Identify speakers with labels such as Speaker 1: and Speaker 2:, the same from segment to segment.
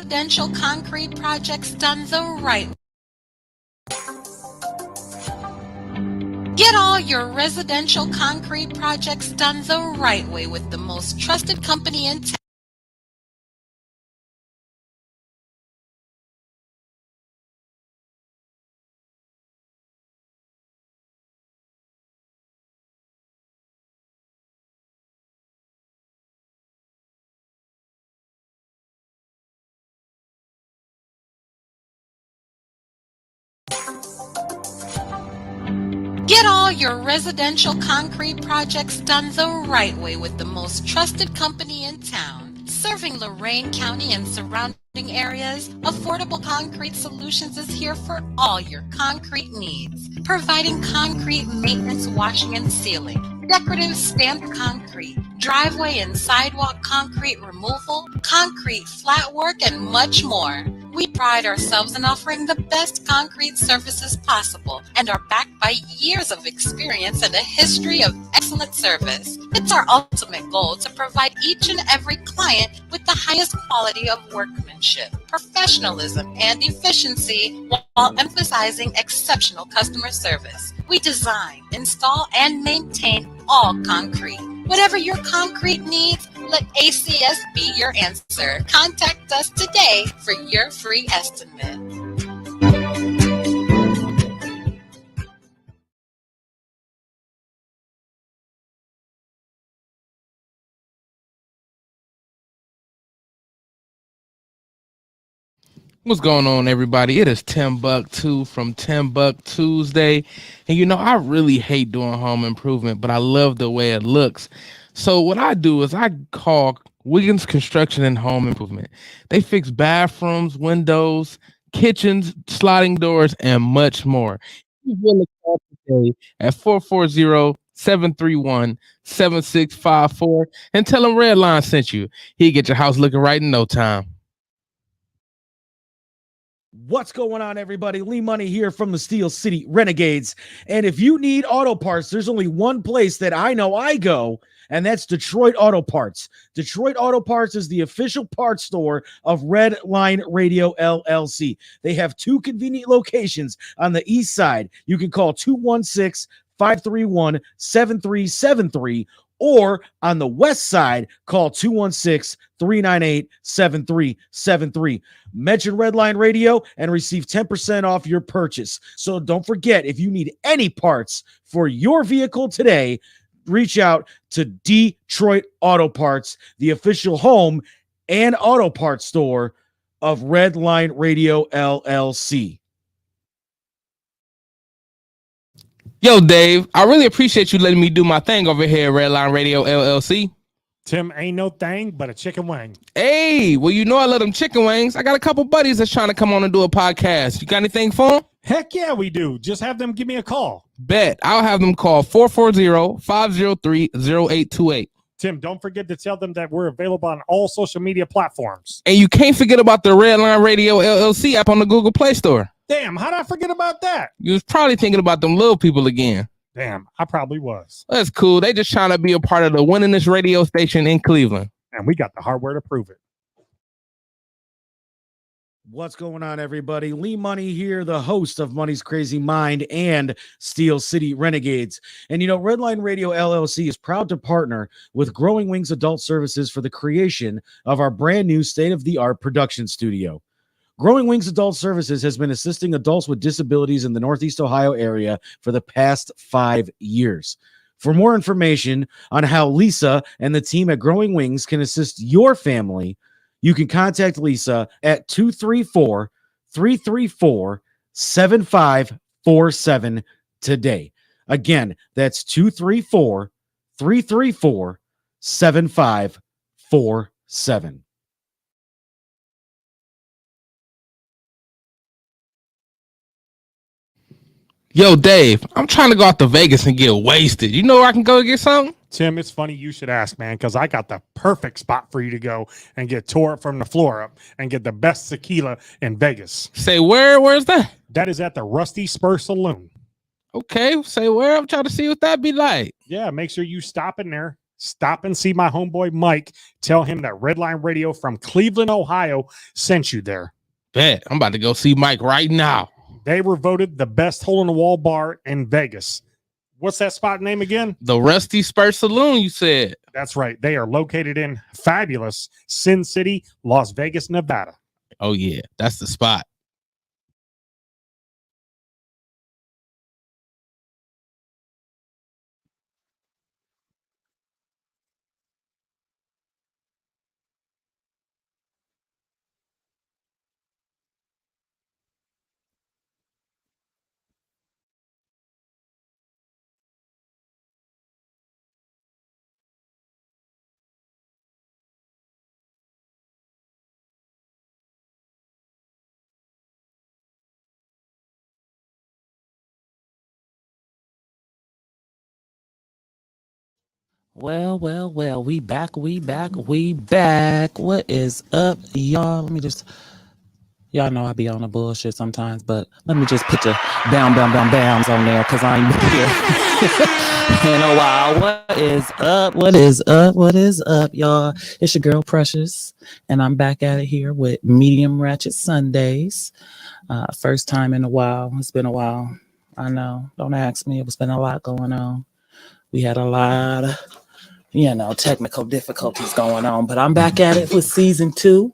Speaker 1: Residential concrete projects done the right way. Get all your residential concrete projects done the right way with the most trusted company in town. Get all your residential concrete projects done the right way with the most trusted company in town. Serving Lorain County and surrounding areas, Affordable Concrete Solutions is here for all your concrete needs. Providing concrete maintenance, washing and sealing, decorative stamped concrete, driveway and sidewalk concrete removal, concrete flat work, and much more. We pride ourselves in offering the best concrete services possible and are backed by years of experience and a history of excellent service. It's our ultimate goal to provide each and every client with the highest quality of workmanship, professionalism, and efficiency while emphasizing exceptional customer service. We design, install, and maintain all concrete. Whatever your concrete needs, let ACS be your answer. Contact us today for your free estimate.
Speaker 2: What's going on, everybody? It is Tim Buck 2 from Tim Buck Tuesday. And you know, I really hate doing home improvement, but I love the way it looks. So what I do is I call Wiggins Construction and Home Improvement. They fix bathrooms, windows, kitchens, sliding doors, and much more. You will call today at 440-731-7654 and tell them Redline sent you. He'll get your house looking right in no time.
Speaker 3: What's going on, everybody? Lee Money here from the Steel City Renegades. And if you need auto parts, there's only one place that I know I go, and that's Detroit Auto Parts. Detroit Auto Parts is the official parts store of Red Line Radio LLC. They have two convenient locations on the east side. You can call 216-531-7373, or on the west side, call 216-398-7373. Mention Redline Radio and receive 10% off your purchase. So don't forget, if you need any parts for your vehicle today, reach out to Detroit Auto Parts, the official home and auto parts store of Redline Radio LLC.
Speaker 2: Yo, Dave, I really appreciate you letting me do my thing over here at Redline Radio LLC.
Speaker 4: Tim, ain't no thing but a chicken wing.
Speaker 2: Hey, well, you know I love them chicken wings. I got a couple buddies that's trying to come on and do a podcast. You got anything for them?
Speaker 4: Heck yeah, we do. Just have them give me a call.
Speaker 2: Bet. I'll have them call 440-503-0828.
Speaker 4: Tim, don't forget to tell them that we're available on all social media platforms.
Speaker 2: And you can't forget about the Redline Radio LLC app on the Google Play Store.
Speaker 4: Damn, how'd I forget about that?
Speaker 2: You was probably thinking about them little people again.
Speaker 4: Damn, I probably was.
Speaker 2: That's cool. They just trying to be a part of the winningest radio station in Cleveland.
Speaker 4: And we got the hardware to prove it.
Speaker 3: What's going on, everybody? Lee Money here, the host of Money's Crazy Mind and Steel City Renegades. And you know, Redline Radio LLC is proud to partner with Growing Wings Adult Services for the creation of our brand new state-of-the-art production studio. Growing Wings Adult Services has been assisting adults with disabilities in the Northeast Ohio area for the past 5 years. For more information on how Lisa and the team at Growing Wings can assist your family, you can contact Lisa at 234-334-7547 today. Again, that's 234-334-7547.
Speaker 2: Yo, Dave, I'm trying to go out to Vegas and get wasted. You know where I can go get something?
Speaker 4: Tim, it's funny you should ask, man, because I got the perfect spot for you to go and get tore up from the floor up and get the best tequila in Vegas.
Speaker 2: Say where? Where's that?
Speaker 4: That is at the Rusty Spur Saloon.
Speaker 2: Okay, say where? I'm trying to see what that be like.
Speaker 4: Yeah, make sure you stop in there, Stop and see my homeboy Mike. Tell him that Redline Radio from Cleveland, Ohio sent you there.
Speaker 2: Bet. I'm about to go see Mike right now.
Speaker 4: They were voted the best hole-in-the-wall bar in Vegas. What's that spot name again?
Speaker 2: The Rusty Spur Saloon, you said.
Speaker 4: That's right. They are located in fabulous Sin City, Las Vegas, Nevada.
Speaker 2: Oh, yeah. That's the spot.
Speaker 5: Well, we back. What is up, y'all? Let me just, y'all know I be on the bullshit sometimes, but let me just put your bams on there because I ain't here in a while. What is up, y'all? It's your girl Precious, and I'm back at it here with Medium Rachett Sundays. First time in a while. It's been a while. I know. Don't ask me. It's been a lot going on. We had a lot of technical difficulties going on, but I'm back at it with season 2.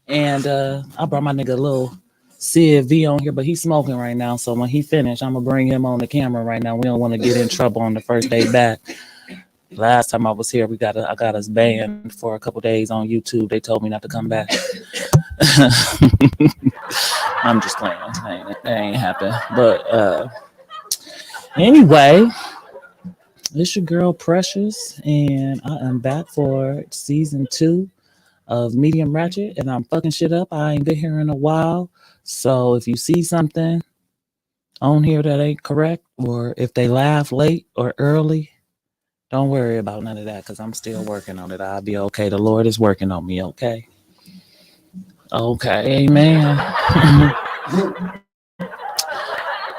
Speaker 5: And I brought my nigga little Sid V on here, but he's smoking right now. So when he finished, I'm gonna bring him on the camera right now. We don't want to get in trouble on the first day back. Last time I was here, I got us banned for a couple days on YouTube. They told me not to come back. I'm just playing. That ain't happen. But anyway, it's your girl Precious, and I am back for season 2 of Medium Rachett, and I'm fucking shit up. I ain't been here in a while, so if you see something on here that ain't correct, or if they laugh late or early, don't worry about none of that, because I'm still working on it. I'll be okay. The Lord is working on me, okay? Okay, amen.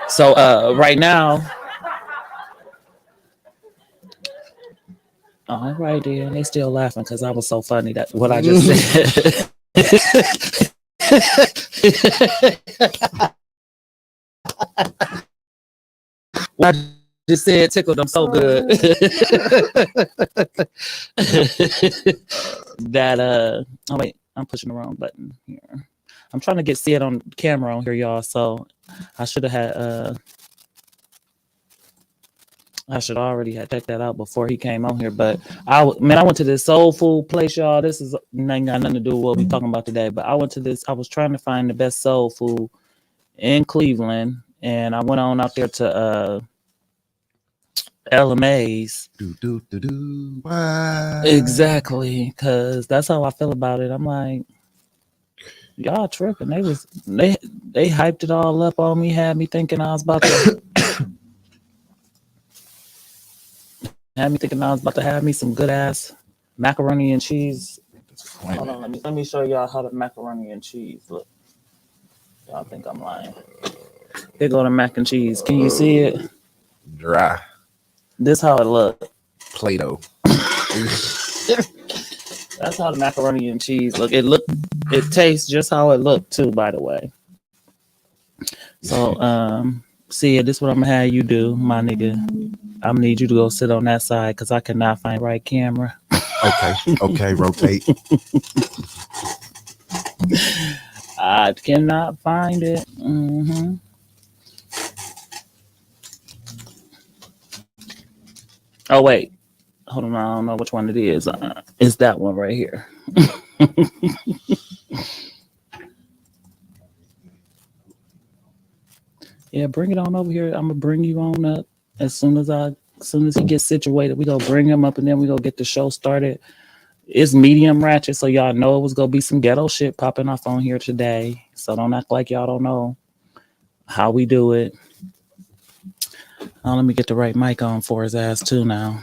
Speaker 5: So right now, all right, then. They still laughing because I was so funny that what I just said. What I just said tickled them so good that oh wait, I'm pushing the wrong button here. I'm trying to get Sid on camera on here, y'all. So I should have had I should already have checked that out before he came on here. But I went to this soul food place, y'all. This is ain't got nothing to do with what we talking about today. But I went to this. I was trying to find the best soul food in Cleveland, and I went on out there to LMA's. Exactly, because that's how I feel about it. I'm like, y'all tripping. They hyped it all up on me, had me thinking I was about to. Had me thinking I was about to have me some good ass macaroni and cheese. Hold on, let me show y'all how the macaroni and cheese look. Y'all think I'm lying? Here go the mac and cheese. Can you see it?
Speaker 6: Dry.
Speaker 5: This how it look.
Speaker 6: Play-Doh.
Speaker 5: That's how the macaroni and cheese look. It tastes just how it looked too, by the way. So see, this is what I'm gonna have you do, my nigga. I'm gonna need you to go sit on that side because I cannot find the right camera.
Speaker 6: Okay, rotate.
Speaker 5: I cannot find it. Mm-hmm. Oh wait, hold on. I don't know which one it is. It's that one right here. Yeah, bring it on over here. I'm gonna bring you on up as soon as he gets situated. We gonna bring him up and then we gonna get the show started. It's Medium Rachett, so y'all know it was gonna be some ghetto shit popping off on here today. So don't act like y'all don't know how we do it. Let me get the right mic on for his ass too now.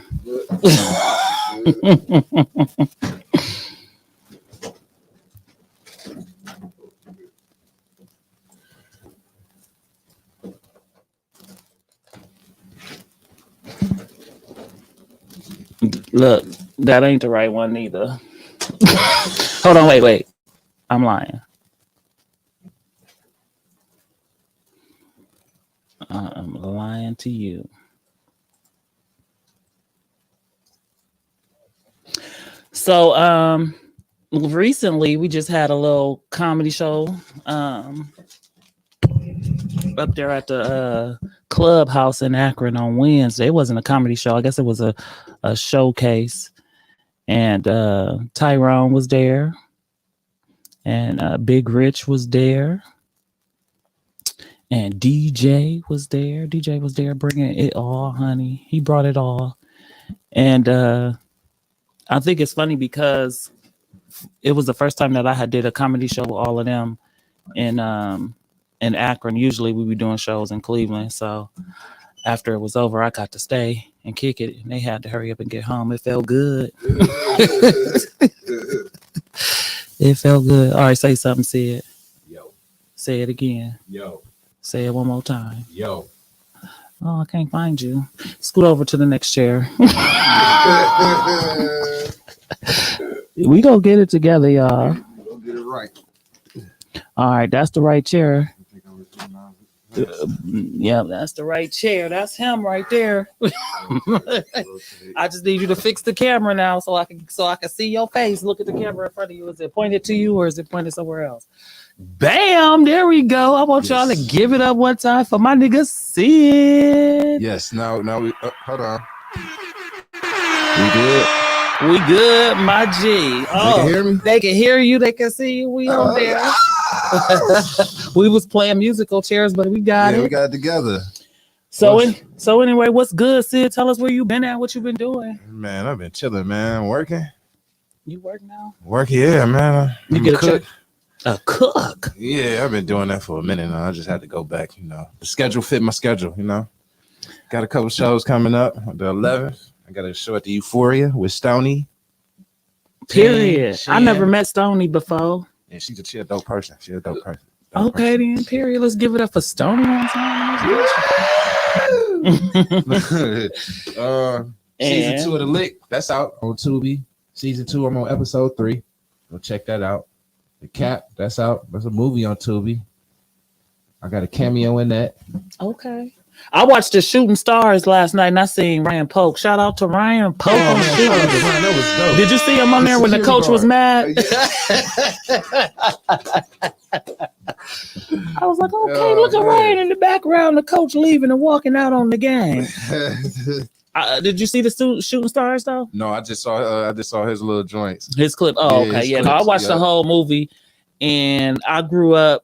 Speaker 5: Look, that ain't the right one neither. Hold on, wait. I'm lying. I'm lying to you. So, recently we just had a little comedy show up there at the clubhouse in Akron on Wednesday. It wasn't a comedy show. I guess it was a showcase. And Tyrone was there. And Big Rich was there. And DJ was there. DJ was there bringing it all, honey. He brought it all. And I think it's funny because it was the first time that I had did a comedy show with all of them in Akron. Usually we be doing shows in Cleveland. So after it was over, I got to stay and kick it. And they had to hurry up and get home. It felt good. It felt good. All right, say something, Sid.
Speaker 6: Yo.
Speaker 5: Say it again.
Speaker 6: Yo.
Speaker 5: Say it one more time.
Speaker 6: Yo.
Speaker 5: Oh, I can't find you. Scoot over to the next chair. We gonna get it together, y'all.
Speaker 6: We'll get it right.
Speaker 5: All right, that's the right chair. Yeah, that's the right chair. That's him right there. I just need you to fix the camera now so I can see your face. Look at the camera in front of you. Is it pointed to you or is it pointed somewhere else? Bam! There we go. I want y'all to give it up one time for my nigga Sid.
Speaker 6: Yes. Now we hold on.
Speaker 5: We good, my G. Oh,
Speaker 6: They can hear me?
Speaker 5: They can hear you. They can see you. We on there. We was playing musical chairs, but we got it.
Speaker 6: We got it together.
Speaker 5: So anyway, what's good, Sid? Tell us where you been at, what you been doing.
Speaker 6: Man, I've been chilling, man. Working.
Speaker 5: You work now?
Speaker 6: Yeah, man.
Speaker 5: You
Speaker 6: I'm
Speaker 5: get
Speaker 6: a cook.
Speaker 5: A cook?
Speaker 6: Yeah, I've been doing that for a minute now. I just had to go back, The schedule fit my schedule, Got a couple shows coming up. The 11th. I got a show at the Euphoria with Stoney.
Speaker 5: Period. I never met Stoney before.
Speaker 6: Yeah, she's a dope person.
Speaker 5: Okay, then, period. Let's give it up for Stoney one time.
Speaker 6: Season 2 of The Lick. That's out on Tubi. Season 2, I'm on episode 3. Go check that out. The Cap, that's out. That's a movie on Tubi. I got a cameo in that.
Speaker 5: Okay. I watched the Shooting Stars last night and I seen Ryan Polk. Shout out to Ryan Polk.
Speaker 6: That was dope.
Speaker 5: Did you see him on there when the coach was mad? I was like, okay, look at Ryan in the background, the coach leaving and walking out on the game. Did you see the Shooting Stars though?
Speaker 6: No, I just saw his little joints.
Speaker 5: His clip. Oh, okay. Yeah, no, I watched the whole movie and I grew up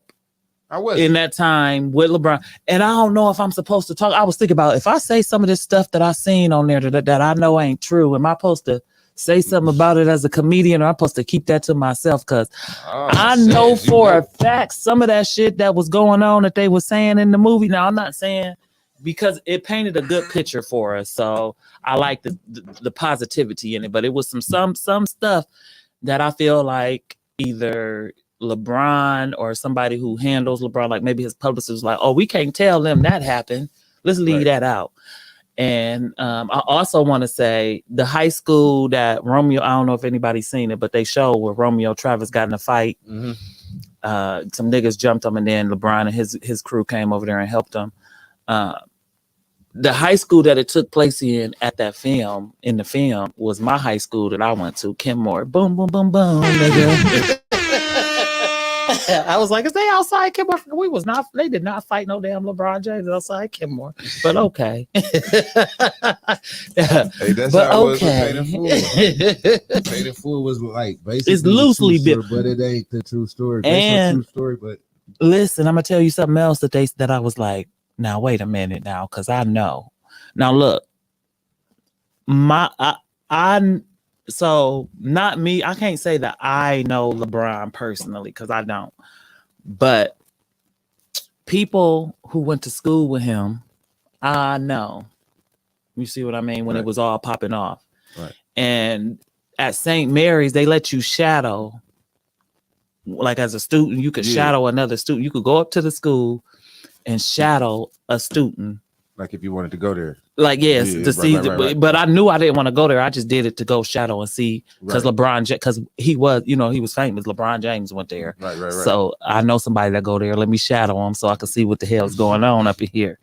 Speaker 5: in that time with LeBron. And I don't know if I'm supposed to talk. I was thinking about if I say some of this stuff that I seen on there that I know ain't true, am I supposed to say something about it as a comedian or I'm supposed to keep that to myself? Because I know for a fact some of that shit that was going on that they were saying in the movie. Now, I'm not saying because it painted a good picture for us. So I like the positivity in it. But it was some stuff that I feel like either LeBron or somebody who handles LeBron, like maybe his publicist was like, oh, we can't tell them that happened. Let's leave that out. And I also want to say the high school that Romeo, I don't know if anybody's seen it, but they show where Romeo Travis got in a fight. Mm-hmm. Some niggas jumped him and then LeBron and his crew came over there and helped him. The high school that it took place in the film was my high school that I went to, Kenmore. Boom, boom, boom, boom, nigga. I was like, is they outside Kenmore? They did not fight no damn LeBron James outside Kenmore. But okay.
Speaker 6: Hey, that's how it was with Paid in Full was like basically
Speaker 5: it's loosely
Speaker 6: bit, but it ain't the true story. True story, but
Speaker 5: listen, I'm gonna tell you something else that I was like, now wait a minute now, because I know. Now look, so not me. I can't say that I know LeBron personally because I don't. But people who went to school with him, I know. You see what I mean? When it was all popping off.
Speaker 6: Right.
Speaker 5: And at St. Mary's, they let you shadow. Like as a student, you could shadow another student. You could go up to the school and shadow a student
Speaker 6: Like if you wanted to go there.
Speaker 5: Like, yes,
Speaker 6: Yeah,
Speaker 5: to see,
Speaker 6: right.
Speaker 5: but I knew I didn't want to go there. I just did it to go shadow and see, because because he was, he was famous. LeBron James went there.
Speaker 6: Right.
Speaker 5: So I know somebody that go there. Let me shadow him so I can see what the hell's going on up in here.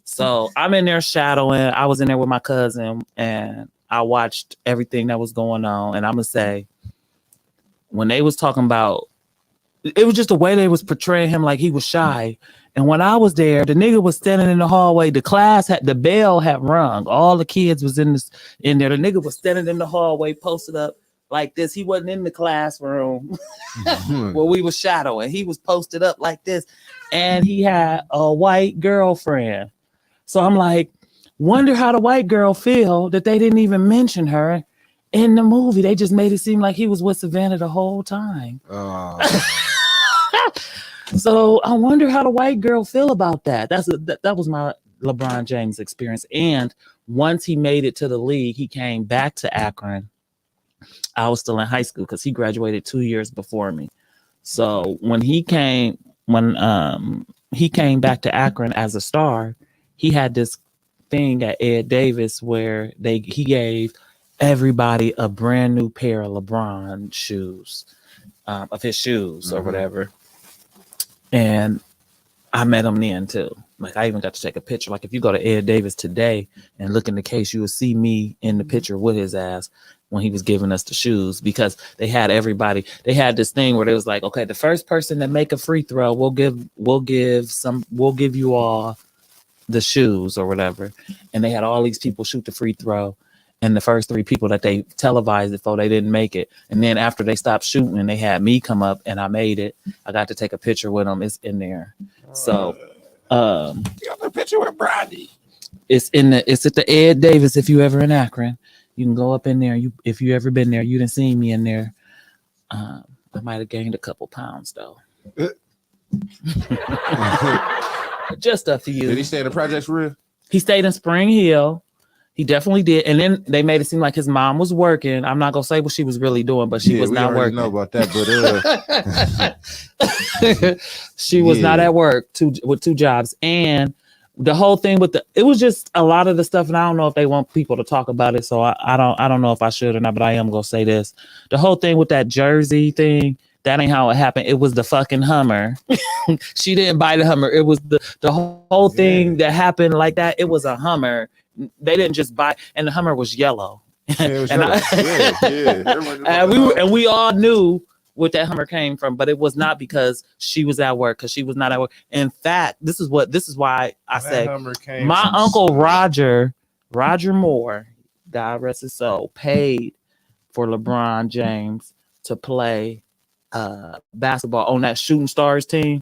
Speaker 5: So I'm in there shadowing. I was in there with my cousin and I watched everything that was going on. And I'm going to say, when they was talking about, it was just the way they was portraying him like he was shy. And when I was there, the nigga was standing in the hallway. The bell had rung. All the kids was in there. The nigga was standing in the hallway, posted up like this. He wasn't in the classroom where we was shadowing. He was posted up like this. And he had a white girlfriend. So I'm like, wonder how the white girl feel that they didn't even mention her in the movie. They just made it seem like he was with Savannah the whole time. So I wonder how the white girl feel about that. That was my LeBron James experience. And once he made it to the league, he came back to Akron. I was still in high school because he graduated 2 years before me. So when he came back to Akron as a star, he had this thing at Ed Davis where he gave everybody a brand new pair of LeBron shoes, of his shoes or whatever. And I met him then too. Like I even got to take a picture. Like if you go to Ed Davis today and look in the case, you will see me in the picture with his ass when he was giving us the shoes, because they had this thing where they was like, okay, the first person that make a free throw, we'll give you all the shoes or whatever. And they had all these people shoot the free throw. And the first 3 people that they televised it for, they didn't make it. And then after they stopped shooting, they had me come up and I made it. I got to take a picture with them. It's in there. So
Speaker 6: you got a picture with Brady.
Speaker 5: It's at the Ed Davis. If you ever in Akron, you can go up in there. If you ever been there, you didn't see me in there. I might have gained a couple pounds though. Just a few.
Speaker 6: Did he stay in the projects for real?
Speaker 5: He stayed in Spring Hill. He definitely did. And then they made it seem like his mom was working. I'm not going to say what she was really doing, but she was not working.
Speaker 6: Know about that,
Speaker 5: but she was not at work with 2 jobs. And the whole thing it was just a lot of the stuff. And I don't know if they want people to talk about it. So I don't know if I should or not, but I am going to say this. The whole thing with that jersey thing, that ain't how it happened. It was the fucking Hummer. She didn't buy the Hummer. It was the whole thing that happened like that. It was a Hummer. They didn't just buy, and the Hummer was yellow.
Speaker 6: Yeah, it was
Speaker 5: and we all knew what that Hummer came from, but it was not because she was at work, because she was not at work. In fact, this is why I say my uncle Roger Moore, God rest his soul, paid for LeBron James to play basketball on that Shooting Stars team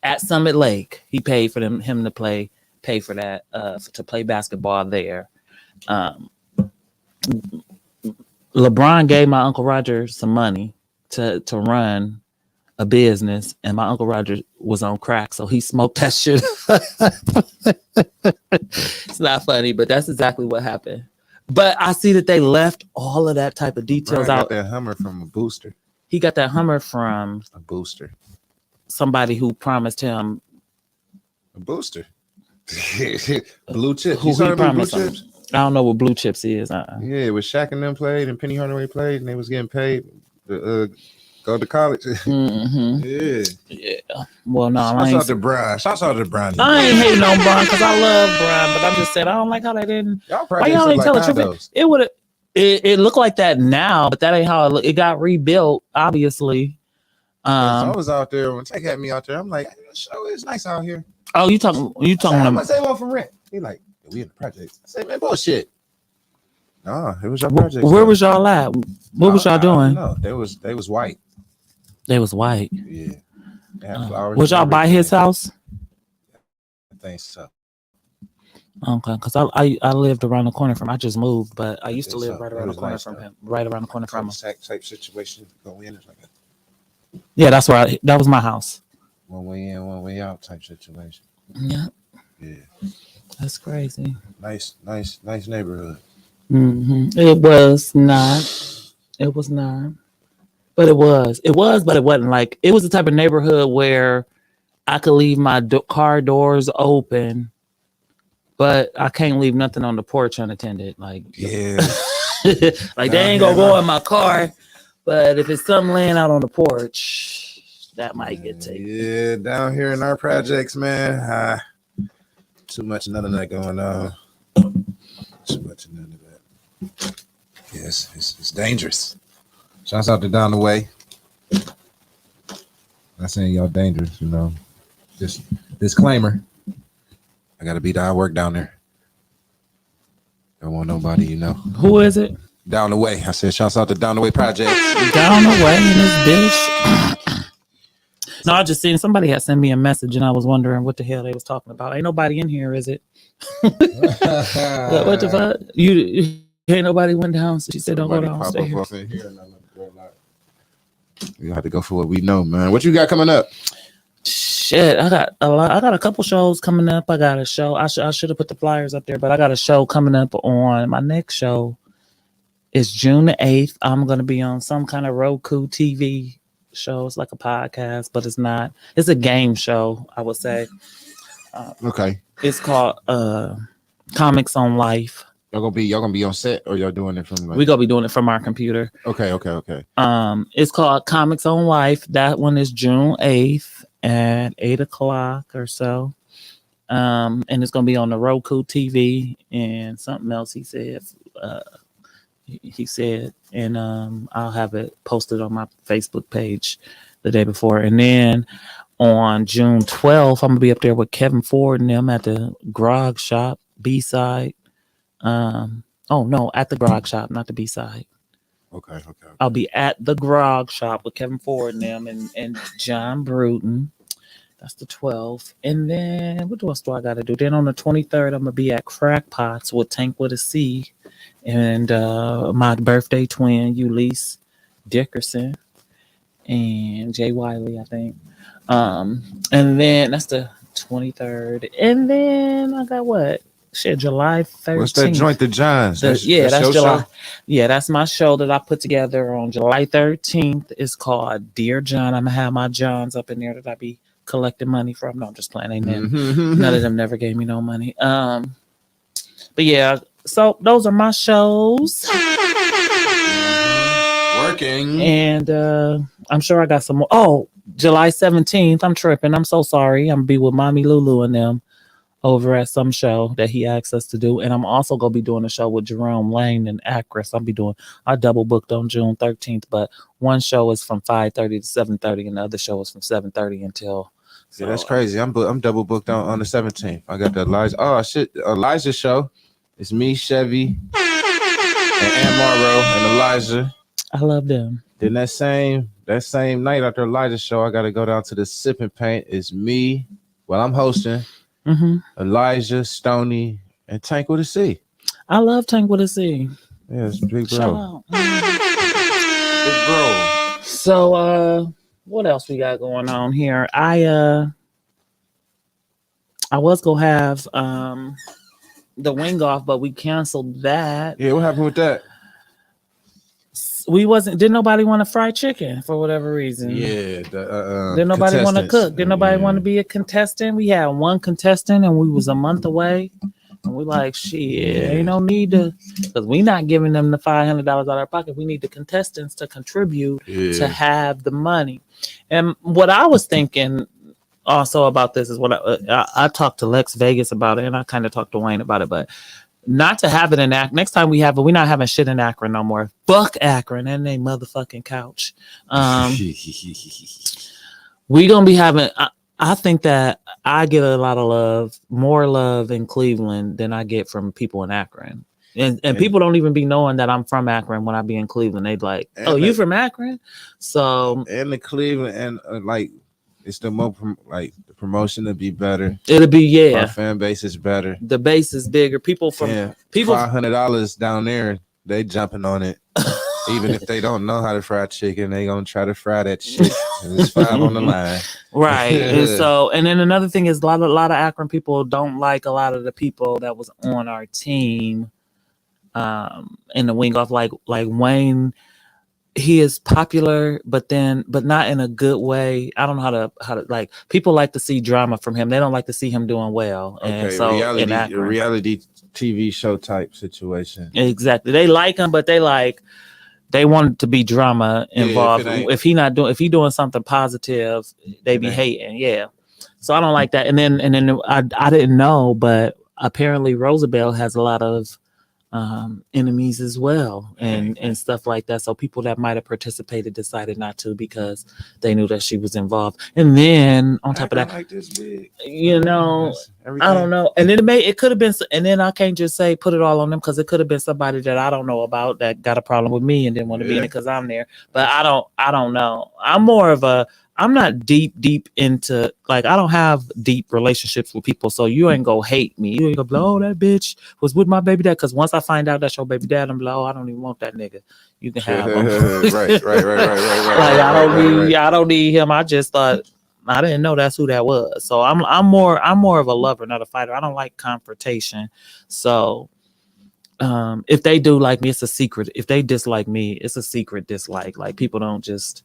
Speaker 5: at Summit Lake. He paid for him to pay for that to play basketball there. LeBron gave my Uncle Roger some money to run a business, and my Uncle Roger was on crack, so he smoked that shit. It's not funny, but that's exactly what happened. But I see that they left all of that type of details out.
Speaker 6: Got that Hummer from a booster.
Speaker 5: He got that Hummer from
Speaker 6: a booster.
Speaker 5: Somebody who promised him
Speaker 6: a booster. Blue chips.
Speaker 5: Who he promised him? I don't know what Blue Chips is.
Speaker 6: Yeah, it was Shaq and them played, and Penny Hardaway played, and they was getting paid to go to college. Yeah.
Speaker 5: Well, no,
Speaker 6: Shouts out to Brian.
Speaker 5: I ain't hating on Brian because I love Brian, but I'm just saying I don't like how they didn't. Why y'all ain't tell the truth? It would. It looked like that now, but that ain't how it looked. It got rebuilt, obviously.
Speaker 6: I was out there when Tech had me out there. I'm like, show it's nice out here.
Speaker 5: Oh, you talking?
Speaker 6: I'm gonna say one for rent. He like, we in the projects. I said, man, bullshit. Nah, it was your project.
Speaker 5: Where was y'all at? What was y'all doing?
Speaker 6: No, they was white.
Speaker 5: They was white.
Speaker 6: Yeah. Flowers.
Speaker 5: Was y'all by his house?
Speaker 6: I think so.
Speaker 5: Okay, because I lived around the corner from him. I just moved, but I used to live right around the corner from him. Right around the corner from him.
Speaker 6: Type situation. Go in. It's like
Speaker 5: yeah, that's where that was my house.
Speaker 6: One way in, one way out type situation.
Speaker 5: Yeah.
Speaker 6: Yeah.
Speaker 5: That's crazy.
Speaker 6: Nice neighborhood.
Speaker 5: Mm-hmm. It was not. But it was. But it wasn't. Like, it was the type of neighborhood where I could leave my car doors open but I can't leave nothing on the porch unattended. Like,
Speaker 6: Yeah.
Speaker 5: like they ain't gonna go in my car, but if it's something laying out on the porch, that might get taken.
Speaker 6: Yeah, down here in our projects, man. Too much none of that going on. Too much of none of that. Yes, it's dangerous. Shouts out to down the way. Not saying y'all dangerous, you know. Just disclaimer. I gotta be down work down there. Don't want nobody, you know.
Speaker 5: Who is it?
Speaker 6: Down the way. I said shouts out to down the way projects.
Speaker 5: Down the way in this bitch. No, I just seen somebody had sent me a message and I was wondering what the hell they was talking about. Ain't nobody in here, is it? What the fuck? You ain't nobody went down, so she said don't go downstairs.
Speaker 6: You have to go for what we know, man. What you got coming up?
Speaker 5: Shit, I got a lot. I got a couple shows coming up. I got a show. I should have put the flyers up there, but I got a show coming up on my next show. It's June the 8th. I'm gonna be on some kind of Roku TV show. It's like a podcast, but it's not. It's a game show, I would say.
Speaker 6: Okay.
Speaker 5: It's called Comics on Life.
Speaker 6: Y'all gonna be on set, or y'all doing it from like...
Speaker 5: We gonna be doing it from our computer.
Speaker 6: Okay.
Speaker 5: It's called Comics on Life. That one is June 8th at 8:00 or so. And it's gonna be on the Roku TV and something else he said. And I'll have it posted on my Facebook page the day before. And then on June 12th, I'm gonna be up there with Kevin Ford and them at the Grog Shop B-side. At the Grog Shop, not the B-side.
Speaker 6: Okay.
Speaker 5: I'll be at the Grog Shop with Kevin Ford and them and John Bruton. That's the 12th. And then what else do I got to do? Then on the 23rd, I'm going to be at Crackpots with Tank with a C and my birthday twin, Ulysses Dickerson and Jay Wiley, I think. And then that's the 23rd. And then I got what? Shit, July 13th.
Speaker 6: What's that joint, the Johns?
Speaker 5: That's July. Show? Yeah, that's my show that I put together on July 13th. It's called Dear John. I'm gonna have my Johns up in there that I be collecting money from. No, I'm just playing. Amen. None of them never gave me no money. But yeah, so those are my shows.
Speaker 6: Working.
Speaker 5: And I'm sure I got some more. Oh, July 17th. I'm tripping. I'm so sorry. I'm gonna be with Mommy Lulu and them over at some show that he asked us to do. And I'm also going to be doing a show with Jerome Lane and Actress. I double booked on June 13th, but one show is from 5:30 to 7:30 and the other show is from 7:30 until.
Speaker 6: Yeah, that's crazy. I'm double booked on the 17th. I got the Elijah show. It's me, Chevy, and Ann Morrow and Elijah.
Speaker 5: I love them.
Speaker 6: Then that same night after Elijah's show, I got to go down to the Sip and Paint. It's me. Well, I'm hosting. Mm-hmm. Elijah, Stoney, and Tank with a C.
Speaker 5: I love Tank with a C.
Speaker 6: Yeah, it's big bro.
Speaker 5: Big bro. So, what else we got going on here? I was gonna have the wing off, but we canceled that.
Speaker 6: Yeah, what happened with that?
Speaker 5: Didn't nobody want to fry chicken for whatever reason.
Speaker 6: Yeah.
Speaker 5: Didn't nobody want to cook. Didn't nobody want to be a contestant. We had one contestant and we was a month away. And we like, shit, ain't no need to, because we not giving them the $500 out of our pocket. We need the contestants to contribute to have the money. And what I was thinking also about this is what I talked to Lex Vegas about it, and I kind of talked to Wayne about it, but not to have it in Akron. Next time we have it, we're not having shit in Akron no more. Fuck Akron and they motherfucking couch. We gonna be having. I think that I get a lot of love, more love in Cleveland than I get from people in Akron. And people don't even be knowing that I'm from Akron when I be in Cleveland. They'd like, oh, you from Akron? So
Speaker 6: and the Cleveland and it's the more the promotion to be better.
Speaker 5: It'll be
Speaker 6: Our fan base is better.
Speaker 5: The base is bigger. People
Speaker 6: $500 down there, they jumping on it. Even if they don't know how to fry chicken, they gonna try to fry that shit. It's $5 on the line,
Speaker 5: right? And then another thing is a lot of Akron people don't like a lot of the people that was on our team in the wing off. Like Wayne he is popular, but not in a good way. I don't know how to like. People like to see drama from him. They don't like to see him doing well. And
Speaker 6: Okay,
Speaker 5: so in
Speaker 6: a
Speaker 5: Akron,
Speaker 6: reality TV show type situation.
Speaker 5: exactly, they like him, but they want to be drama involved.
Speaker 6: Yeah,
Speaker 5: If he doing something positive, they be hating. Yeah, so I don't like that. And then I didn't know, but apparently Roosevelt has a lot of enemies as well and stuff like that. So people that might have participated decided not to because they knew that she was involved. And then on top of that,
Speaker 6: like this big.
Speaker 5: you know, I don't know. And then it could have been, and then I can't just say put it all on them because it could have been somebody that I don't know about that got a problem with me and didn't want to be in it because I'm there. But I don't know. I'm not deep into, like, I don't have deep relationships with people, so you ain't gonna hate me. You ain't gonna be like, oh, that bitch was with my baby dad. Because once I find out that's your baby dad, I'm like, oh, I don't even want that nigga. You can have him.
Speaker 6: right.
Speaker 5: Like, I don't need him. I just thought, I didn't know that's who that was. So I'm more of a lover, not a fighter. I don't like confrontation. So if they do like me, it's a secret. If they dislike me, it's a secret dislike. Like, people don't just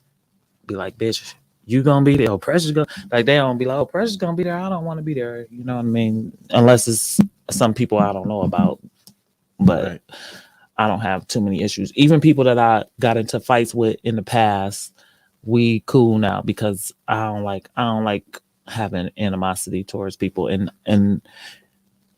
Speaker 5: be like, bitch, you gonna be there. Oh, Precious gonna, like, they don't be like, oh, Precious gonna be there. I don't want to be there. You know what I mean? Unless it's some people I don't know about. But I don't have too many issues. Even people that I got into fights with in the past, we cool now because I don't like having animosity towards people. And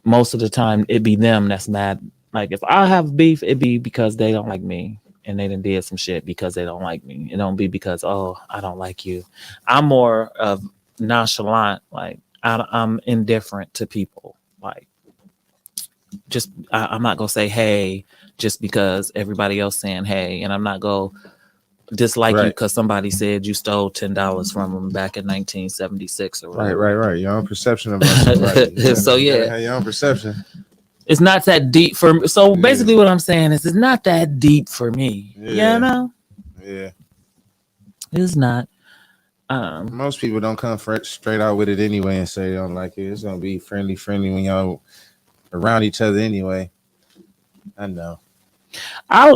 Speaker 5: most of the time it be them that's mad. Like, if I have beef, it be because they don't like me. And they done did some shit because they don't like me. It don't be because, oh, I don't like you. I'm more of nonchalant. Like, I'm indifferent to people. Like, just I'm not gonna say hey just because everybody else saying hey, and I'm not gonna dislike you because somebody said you stole $10 from them back in 1976 or whatever.
Speaker 6: Right. Your own perception about somebody.
Speaker 5: So yeah,
Speaker 6: your own perception.
Speaker 5: It's not that deep for me. So basically what I'm saying is it's not that deep for me.
Speaker 6: Yeah.
Speaker 5: You know?
Speaker 6: Yeah.
Speaker 5: It's not.
Speaker 6: Most people don't come straight out with it anyway and say they don't like it. It's gonna be friendly when y'all around each other anyway. I know.
Speaker 5: I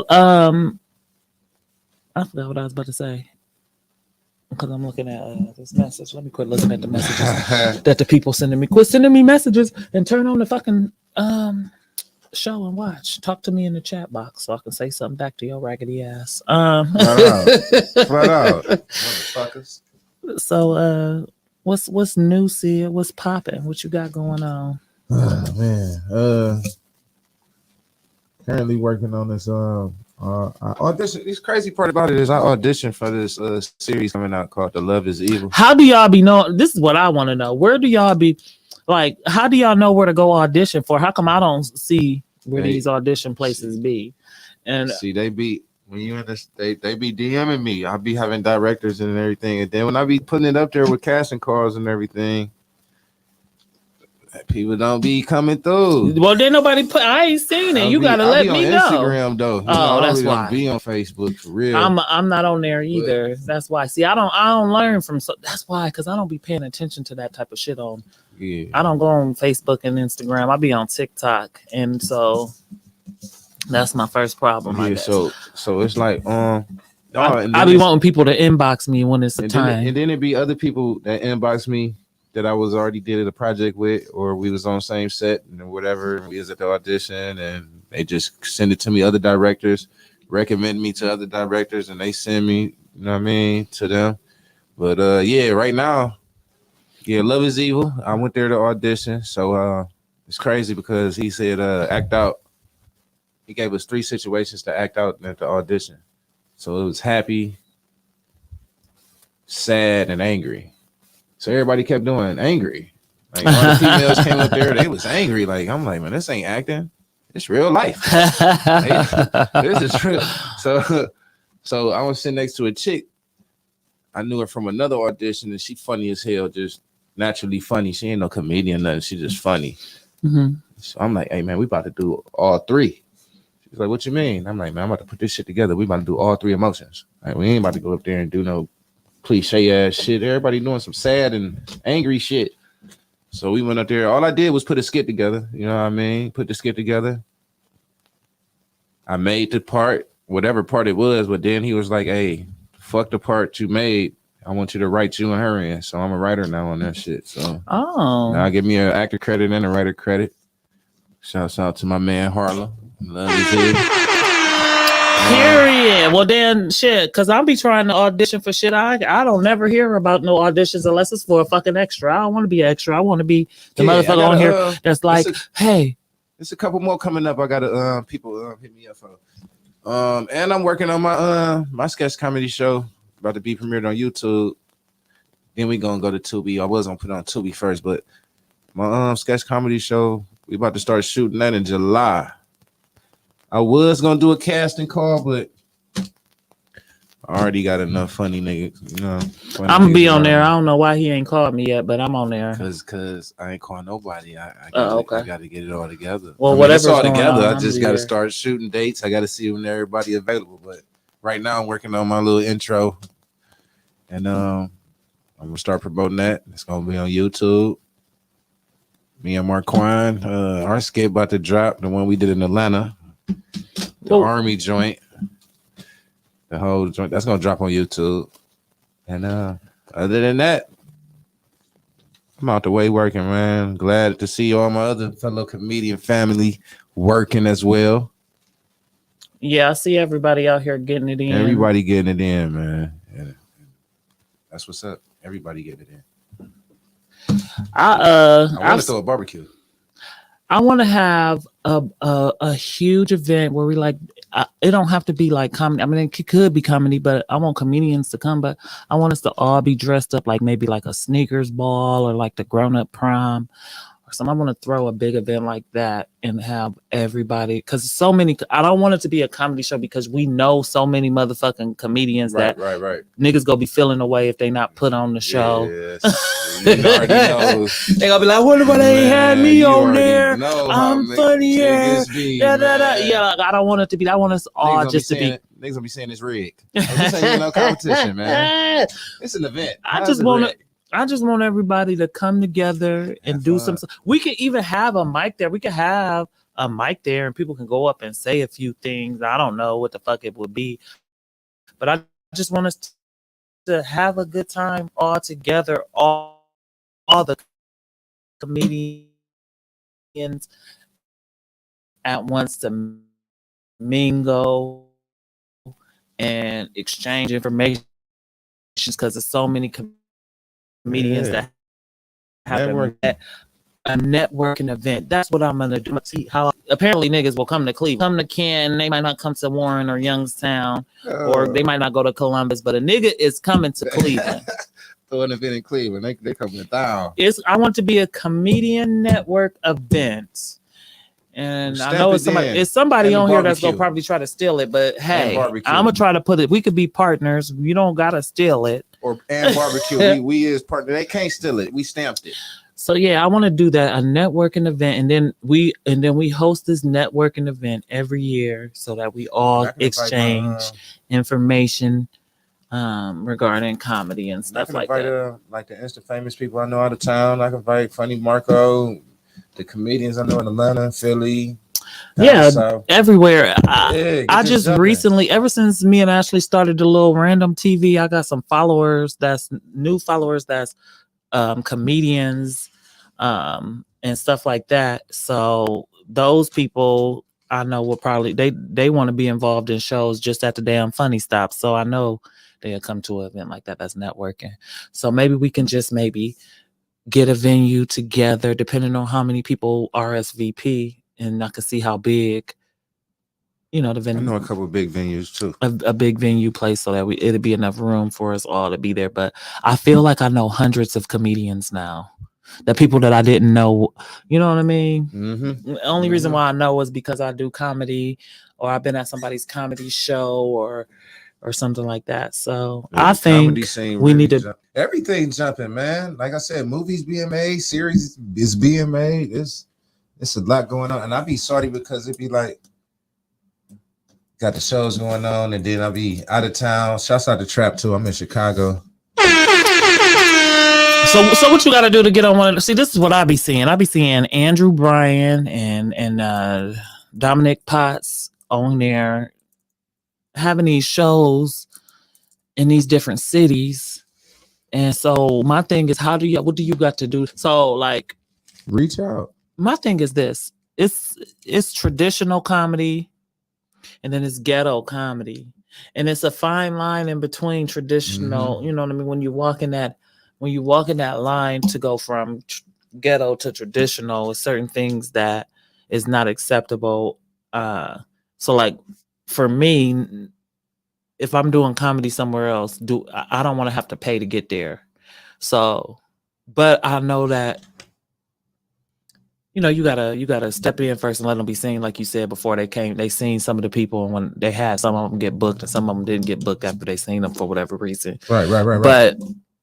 Speaker 5: forgot what I was about to say. Because I'm looking at this message. Let me quit looking at the messages that the people sending me. Quit sending me messages and turn on the fucking show and watch. Talk to me in the chat box so I can say something back to your raggedy ass.
Speaker 6: Flat out. Motherfuckers.
Speaker 5: So what's new, Sia? What's popping? What you got going on?
Speaker 6: Oh man. Currently working on this audition. This crazy part about it is I auditioned for this series coming out called The Love Is Evil.
Speaker 5: How do y'all be know? This is what I want to know. Where do y'all be? Like, how do y'all know where to go audition for? How come I don't see where these audition places be? And
Speaker 6: see, they be when you in this, they be DMing me. I be having directors and everything, and then when I be putting it up there with casting calls and everything, people don't be coming through.
Speaker 5: Well, then nobody put. I ain't seen it. You gotta let me know.
Speaker 6: Instagram though.
Speaker 5: That's
Speaker 6: really
Speaker 5: why.
Speaker 6: Be on Facebook for real.
Speaker 5: I'm not on there either. That's why. See, I don't learn from. So that's why, because I don't be paying attention to that type of shit on.
Speaker 6: Yeah.
Speaker 5: I don't go on Facebook and Instagram. I be on TikTok, and so that's my first problem.
Speaker 6: Yeah. So it's like I
Speaker 5: be wanting people to inbox me when it's the time,
Speaker 6: and then it be other people that inbox me that I was already did a project with, or we was on the same set and whatever. We was at the audition, and they just send it to me. Other directors recommend me to other directors, and they send me, you know what I mean, to them. But right now, Love Is Evil. I went there to audition, so it's crazy because he said act out. He gave us 3 situations to act out at the audition. So it was happy, sad, and angry. So everybody kept doing angry. Like, all the females came up there, they was angry. Like, I'm like, man, this ain't acting. It's real life. This is real. So I was sitting next to a chick. I knew her from another audition, and she funny as hell, just naturally funny. She ain't no comedian, nothing. She just funny.
Speaker 5: Mm-hmm.
Speaker 6: So I'm like, hey, man, we about to do all 3. She's like, what you mean? I'm like, man, I'm about to put this shit together. We about to do all 3 emotions. Like, we ain't about to go up there and do no cliche ass shit. Everybody doing some sad and angry shit. So we went up there. All I did was put a skit together. You know what I mean? Put the skit together. I made the part. whatever part it was. But then he was like, "Hey, fuck the part you made. I want you to write you and her in." So I'm a writer now on that shit. So now give me an actor credit and a writer credit. Shouts out to my man Harlem. Love is here.
Speaker 5: Period. Well then shit, cause I'll be trying to audition for shit. I don't never hear about no auditions unless it's for a fucking extra. I don't want to be extra. I want to be the motherfucker on here that's like, hey.
Speaker 6: There's a couple more coming up. I got people hit me up for. And I'm working on my sketch comedy show about to be premiered on YouTube. Then we gonna go to Tubi. I was gonna put it on Tubi first, but my sketch comedy show, we about to start shooting that in July. I was gonna do a casting call, but I already got enough funny niggas. You know,
Speaker 5: I'm gonna be on there. I don't know why he ain't called me yet, but I'm on there.
Speaker 6: Cause I ain't calling nobody. I gotta get it all together.
Speaker 5: Well, whatever
Speaker 6: it's all together. I just gotta start shooting dates. I gotta see when everybody available. But right now I'm working on my little intro, and I'm gonna start promoting that. It's gonna be on YouTube. Me and Marquand, our skit about to drop, the one we did in Atlanta, the Army joint. The whole joint that's gonna drop on YouTube. And other than that, I'm out the way working, man. Glad to see all my other fellow comedian family working as well.
Speaker 5: Yeah, I see everybody out here getting it in.
Speaker 6: Everybody getting it in, man. Yeah. That's what's up. Everybody getting it in. I want to throw a barbecue.
Speaker 5: I want to have a huge event where we like. It don't have to be like comedy. I mean, it could be comedy, but I want comedians to come. But I want us to all be dressed up like maybe like a sneakers ball or like the grown up prom or something. I want to throw a big event like that and have everybody, because so many. I don't want it to be a comedy show because we know so many motherfucking comedians
Speaker 6: right.
Speaker 5: Niggas gonna be feeling away if they not put on the show.
Speaker 6: Yes. You already know.
Speaker 5: They gonna be like, what about they ain't had me on there? I'm funny. Yeah, I don't want it to be. I want us all just to be.
Speaker 6: Niggas gonna be saying it's rigged. This ain't no competition, man. It's an event.
Speaker 5: I just want everybody to come together and do some. We could even have a mic there. We could have a mic there, and people can go up and say a few things. I don't know what the fuck it would be, but I just want us to have a good time all together. All the comedians at once to mingle and exchange information, because there's so many comedians that have a networking event. That's what I'm gonna do. See how apparently niggas will come to Cleveland, come to Canton. They might not come to Warren or Youngstown, or they might not go to Columbus, but a nigga is coming to Cleveland.
Speaker 6: Throw an event in Cleveland. They coming down.
Speaker 5: I want to be a comedian network event. And I know it's somebody on here that's gonna probably try to steal it, but hey, I'm gonna try to put it. We could be partners. You don't gotta steal it.
Speaker 6: And barbecue. we is partner. They can't steal it. We stamped it.
Speaker 5: So yeah, I want to do that, a networking event, and then we host this networking event every year so that we all exchange information regarding comedy and stuff like that.
Speaker 6: Like the Insta famous people I know out of town. I can invite Funny Marco, the comedians I know in Atlanta, Philly.
Speaker 5: Everywhere. I just recently, ever since me and Ashley started the little random TV, I got some followers that's new followers that's comedians and stuff like that. So those people I know will probably they want to be involved in shows just at the damn Funny Stop. So I know they'll come to an event like that that's networking. So maybe we can just get a venue together, depending on how many people RSVP, and I can see how big, the venue.
Speaker 6: I know a couple of big venues too.
Speaker 5: A big venue place so that it'll be enough room for us all to be there. But I feel like I know hundreds of comedians now. The people that I didn't know, you know what I mean?
Speaker 6: Mm-hmm.
Speaker 5: The only reason why I know is because I do comedy, or I've been at somebody's comedy show, or something like that. So I think we need to.
Speaker 6: Everything's jumping, man. Like I said, movies being made, series is being made. It's a lot going on, and I be sorry because it be like got the shows going on, and then I'll be out of town. Shouts out to Trap too. I'm in Chicago.
Speaker 5: So what you got to do to get on one? See, this is what I be seeing. I be seeing Andrew Bryan and Dominic Potts on there having these shows in these different cities. And so my thing is, what do you got to do? So like,
Speaker 6: Reach out.
Speaker 5: my thing is this: it's traditional comedy, and then it's ghetto comedy, and it's a fine line in between traditional. You know what I mean? When you walk in that line to go from ghetto to traditional, certain things that is not acceptable. So like for me, if I'm doing comedy somewhere else, I don't want to have to pay to get there. So, but I know that you gotta step in first and let them be seen, like you said before they came. They seen some of the people, and when they had some of them get booked, and some of them didn't get booked after they seen them for whatever reason.
Speaker 6: Right.
Speaker 5: But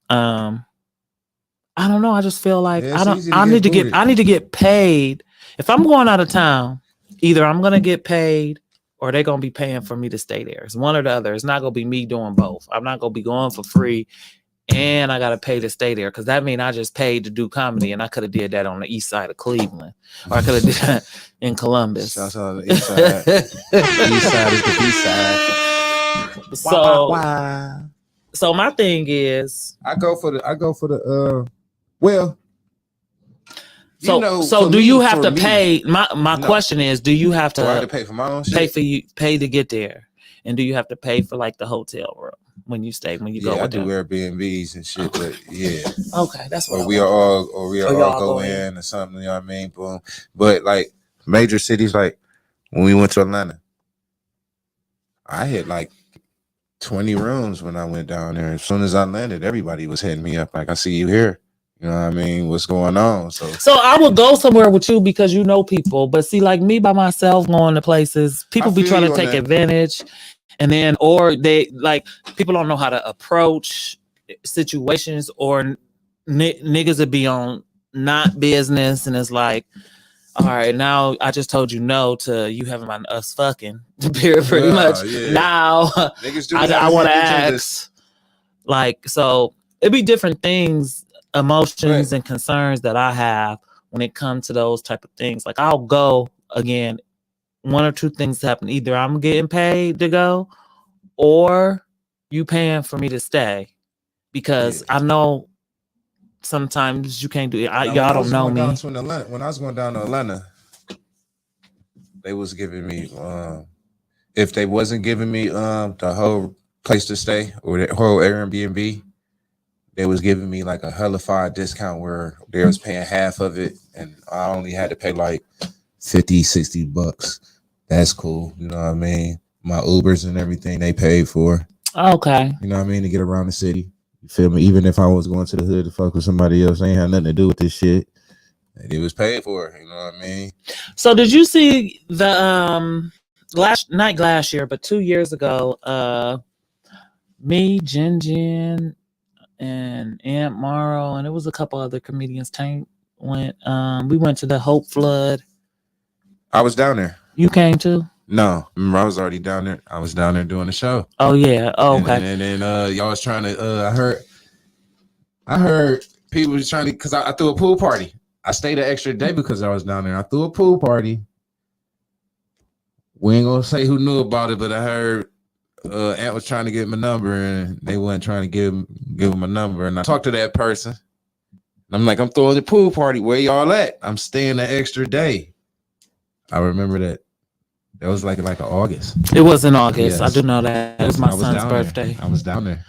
Speaker 5: I don't know. I just feel like I need to get paid. If I'm going out of town, either I'm gonna get paid or they're gonna be paying for me to stay there. It's one or the other. It's not gonna be me doing both. I'm not gonna be going for free and I gotta pay to stay there, because that means I just paid to do comedy, and I could have did that on the east side of Cleveland, or I could have did that in Columbus.
Speaker 6: Shouts out to the east side. The east side is the B side.
Speaker 5: So my thing is,
Speaker 6: I go for the well.
Speaker 5: So do you have to pay? My question is, do you have to
Speaker 6: pay for my own shit?
Speaker 5: Pay to get there, and do you have to pay for like the hotel room when you go?
Speaker 6: I do Airbnbs and shit, but yeah.
Speaker 5: Okay, that's what.
Speaker 6: Or we all go in or something. You know what I mean? Boom. But like major cities, like when we went to Atlanta, I hit like 20 rooms when I went down there. As soon as I landed, everybody was hitting me up like, "I see you here." You know what I mean? What's going on? So
Speaker 5: I would go somewhere with you because you know people. But see, like me by myself going to places, people be trying to take advantage. And then, or they like, people don't know how to approach situations, or niggas would be on not business. And it's like, all right, now I just told you no to you having us fucking pretty much. Yeah. Now I want to ask, like, so it'd be different things, emotions and concerns that I have when it comes to those type of things. Like I'll go again, one or two things happen. Either I'm getting paid to go, or you paying for me to stay, because I know sometimes you can't do it. Y'all don't know me.
Speaker 6: When I was going down to Atlanta, they was giving me if they wasn't giving me the whole place to stay or the whole Airbnb, they was giving me like a hellified discount where they was paying half of it, and I only had to pay like $50-$60. That's cool. You know what I mean? My Ubers and everything they paid for.
Speaker 5: Okay.
Speaker 6: You know what I mean? To get around the city. You feel me? Even if I was going to the hood to fuck with somebody else, they ain't had nothing to do with this shit. It was paid for. You know what I mean?
Speaker 5: So did you see the not last year, but 2 years ago, me, Jen, and Aunt Morrow, and it was a couple other comedians. Tank went. We went to the Hope Flood.
Speaker 6: I was down there.
Speaker 5: You came too?
Speaker 6: No, remember I was already down there. I was down there doing the show.
Speaker 5: Oh yeah. Oh, okay.
Speaker 6: And then y'all was trying to. I heard people was trying to, because I threw a pool party. I stayed an extra day because I was down there. I threw a pool party. We ain't gonna say who knew about it, but I heard Aunt was trying to get my number, and they wasn't trying to give him a number. And I talked to that person. I'm like, I'm throwing the pool party. Where y'all at? I'm staying an extra day. I remember that. That was like August.
Speaker 5: It was in August.
Speaker 6: Yes.
Speaker 5: I do know that. It was my son's birthday.
Speaker 6: I was down there.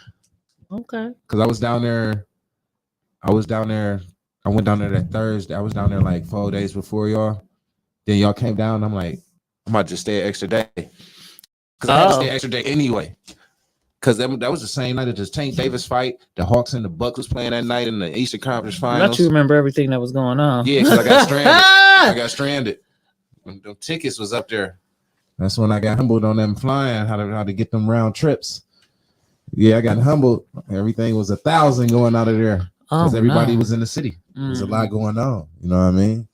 Speaker 5: Okay.
Speaker 6: Because I was down there. I went down there that Thursday. I was down there like 4 days before y'all. Then y'all came down. I'm like, I might just stay an extra day. Because I had to stay an extra day anyway. Because that was the same night of the Tank Davis fight. The Hawks and the Bucks was playing that night in the Eastern Conference Finals.
Speaker 5: Not you remember everything that was going on.
Speaker 6: Yeah, because I got stranded. When the tickets was up there. That's when I got humbled on them flying, how to get them round trips. Yeah, I got humbled. Everything was 1,000 going out of there because everybody was in the city. There's a lot going on. You know what I mean?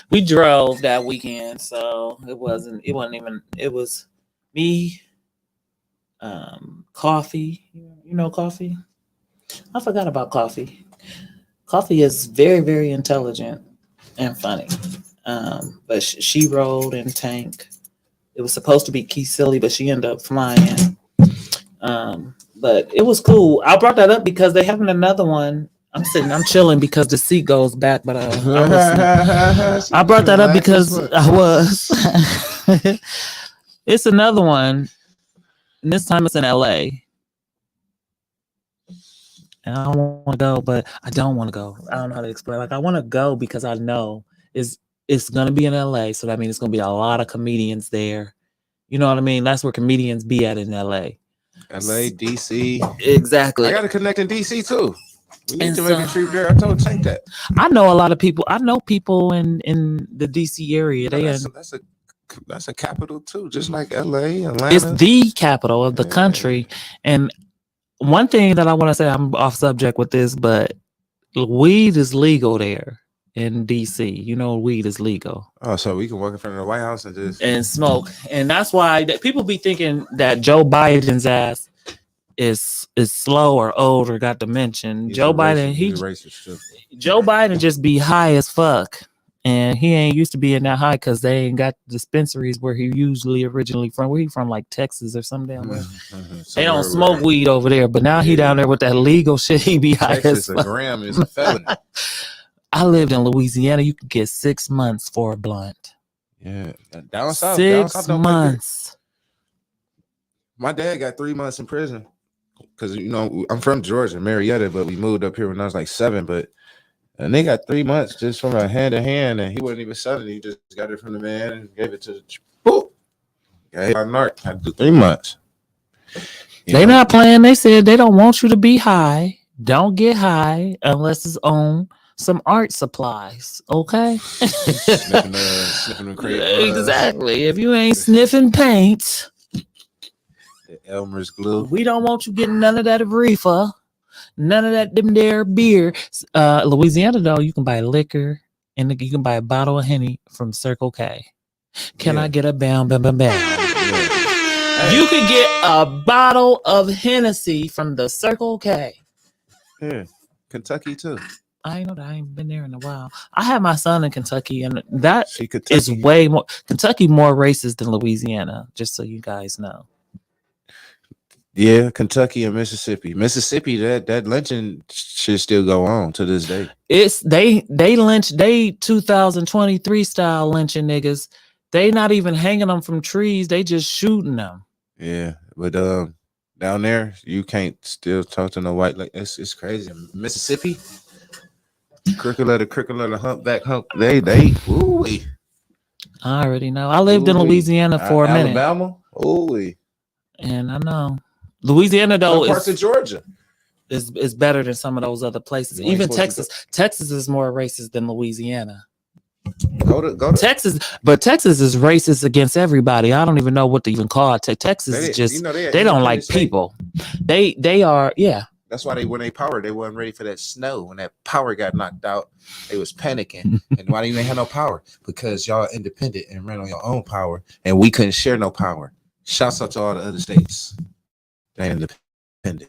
Speaker 5: We drove that weekend, so it was me, Coffee. You know Coffee? I forgot about Coffee. Coffee is very, very intelligent and funny. But she rode, and Tank It was supposed to be Keith Silly, but she ended up flying. But it was cool. I brought that up because they're having another one. I'm chilling because the seat goes back, but I brought that up because I was. It's another one. And this time it's in LA. And I want to go, but I don't want to go. I don't know how to explain. Like I want to go because I know it's gonna be in LA, so that means it's gonna be a lot of comedians there. You know what I mean? That's where comedians be at in LA.
Speaker 6: LA, DC.
Speaker 5: Exactly.
Speaker 6: I got to connect in DC too. We need to make a trip there. I told Tank that.
Speaker 5: I know a lot of people. I know people in the DC area.
Speaker 6: That's a capital too, just like LA, Atlanta.
Speaker 5: It's the capital of the country. And one thing that I want to say, I'm off subject with this, but weed is legal there in DC. You know, weed is legal.
Speaker 6: Oh, so we can walk in front of the White House and
Speaker 5: smoke. And that's why people be thinking that Joe Biden's ass is slow or old or got dementia. Joe Biden, Joe Biden just be high as fuck. And he ain't used to being that high because they ain't got dispensaries where he usually originally from. Where he from, like Texas or something down there. They don't smoke weed over there, but now he down there with that legal shit. He be high as fuck.
Speaker 6: A gram is a felony.
Speaker 5: I lived in Louisiana. You could get 6 months for a blunt.
Speaker 6: Yeah, down south.
Speaker 5: 6 months.
Speaker 6: My dad got 3 months in prison because I'm from Georgia, Marietta, but we moved up here when I was like 7. And they got 3 months just from a hand to hand, and he wasn't even selling it. He just got it from the man and gave it to the boop. Okay, I had to do 3 months.
Speaker 5: They not playing. They said they don't want you to be high. Don't get high unless it's on some art supplies. Okay.
Speaker 6: Sniffing the crate.
Speaker 5: Exactly. If you ain't sniffing paint,
Speaker 6: the Elmer's glue.
Speaker 5: We don't want you getting none of that reefer. None of that them there beer. Louisiana though, you can buy liquor and you can buy a bottle of Henny from Circle K. Can I get a bam? Yeah. You can get a bottle of Hennessy from the Circle K.
Speaker 6: Yeah, Kentucky too.
Speaker 5: I know that I ain't been there in a while. I had my son in Kentucky, and that is way more. Kentucky more racist than Louisiana. Just so you guys know.
Speaker 6: Yeah, Kentucky and Mississippi. That lynching should still go on to this day.
Speaker 5: It's they lynch 2023 style lynching niggas. They not even hanging them from trees. They just shooting them.
Speaker 6: Yeah, but down there you can't still talk to no white. Like it's crazy. Mississippi, crooked letter, humpback. They. Ooh.
Speaker 5: I already know. I lived in Louisiana for a minute.
Speaker 6: Alabama. Ooh.
Speaker 5: And I know. Louisiana though
Speaker 6: parts of Georgia
Speaker 5: is better than some of those other places. Even Texas. Texas is more racist than Louisiana.
Speaker 6: Go to
Speaker 5: Texas, but Texas is racist against everybody. I don't even know what to even call it. Texas is just they don't like people. They are
Speaker 6: That's why when they wasn't ready for that snow. When that power got knocked out, they was panicking. And why didn't they have no power? Because y'all independent and ran on your own power, and we couldn't share no power. Shouts out to all the other states. They independent.
Speaker 5: And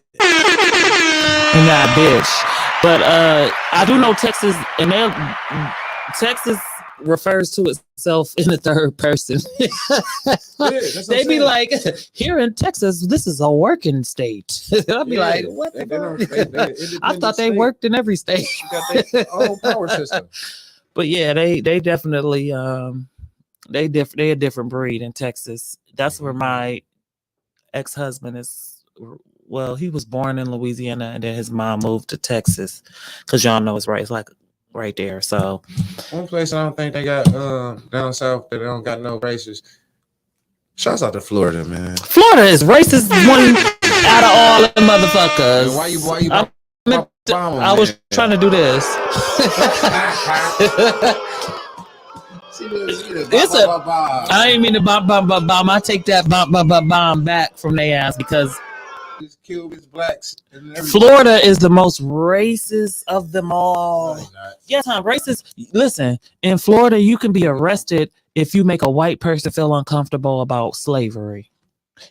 Speaker 5: that bitch. But I do know Texas, and Texas refers to itself in the third person. They be like, here in Texas, this is a working state. I'll be like, what the I thought they worked in every state.
Speaker 6: You got their own power system.
Speaker 5: But yeah, they definitely they a different breed in Texas. That's where my ex-husband is. Well, he was born in Louisiana, and then his mom moved to Texas because y'all know it's right. It's like right there. So
Speaker 6: one place I don't think they got down south that they don't got no races. Shouts out to Florida, man.
Speaker 5: Florida is racist one out of all the motherfuckers.
Speaker 6: Man, why you
Speaker 5: I was trying to do this. I ain't mean to bomb. I take that bomb back from their ass because
Speaker 6: Cubans, blacks, and
Speaker 5: Florida is the most racist of them all. Yes, I'm racist. Listen, in Florida, you can be arrested if you make a white person feel uncomfortable about slavery.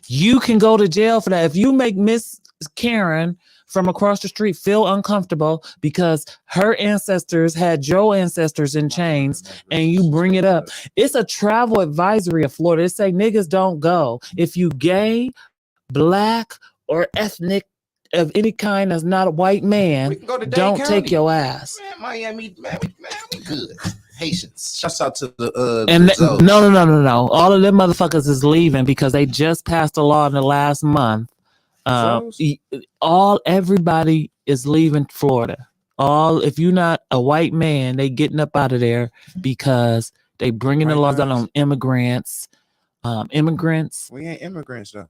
Speaker 5: You can go to jail for that. If you make Miss Karen from across the street feel uncomfortable because her ancestors had your ancestors in chains, and you bring it up. It's a travel advisory of Florida. It say niggas don't go. If you gay, black, or ethnic of any kind that's not a white man,
Speaker 6: We can go to Dade
Speaker 5: don't
Speaker 6: County.
Speaker 5: take your ass.
Speaker 6: Man, Miami, man, we good. Haitians. Shouts out to the
Speaker 5: And
Speaker 6: Zoes.
Speaker 5: no. All of them motherfuckers is leaving because they just passed a law in the last month. Everybody is leaving Florida. If you're not a white man, they getting up out of there because they bringing the laws down on immigrants. Immigrants.
Speaker 6: We ain't immigrants though.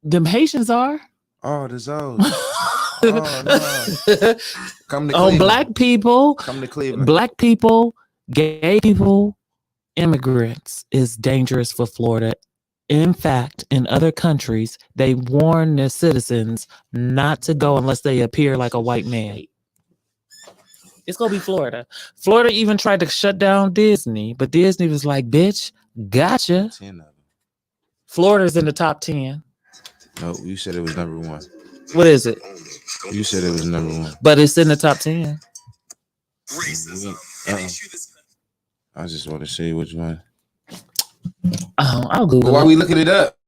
Speaker 5: Them Haitians are.
Speaker 6: Oh, the Zoes. Oh no. Come to Cleveland.
Speaker 5: On black people.
Speaker 6: Come to Cleveland.
Speaker 5: Black people, gay people, immigrants is dangerous for Florida. In fact, in other countries, they warn their citizens not to go unless they appear like a white man. It's going to be Florida. Florida even tried to shut down Disney, but Disney was like, bitch, gotcha.
Speaker 6: 10 of them.
Speaker 5: Florida's in the top 10.
Speaker 6: No, you said it was number 1.
Speaker 5: What is it?
Speaker 6: You said it was number 1.
Speaker 5: But it's in the top 10.
Speaker 6: I just want to see which one.
Speaker 5: I'll Google
Speaker 6: Why
Speaker 5: it.
Speaker 6: we looking it up?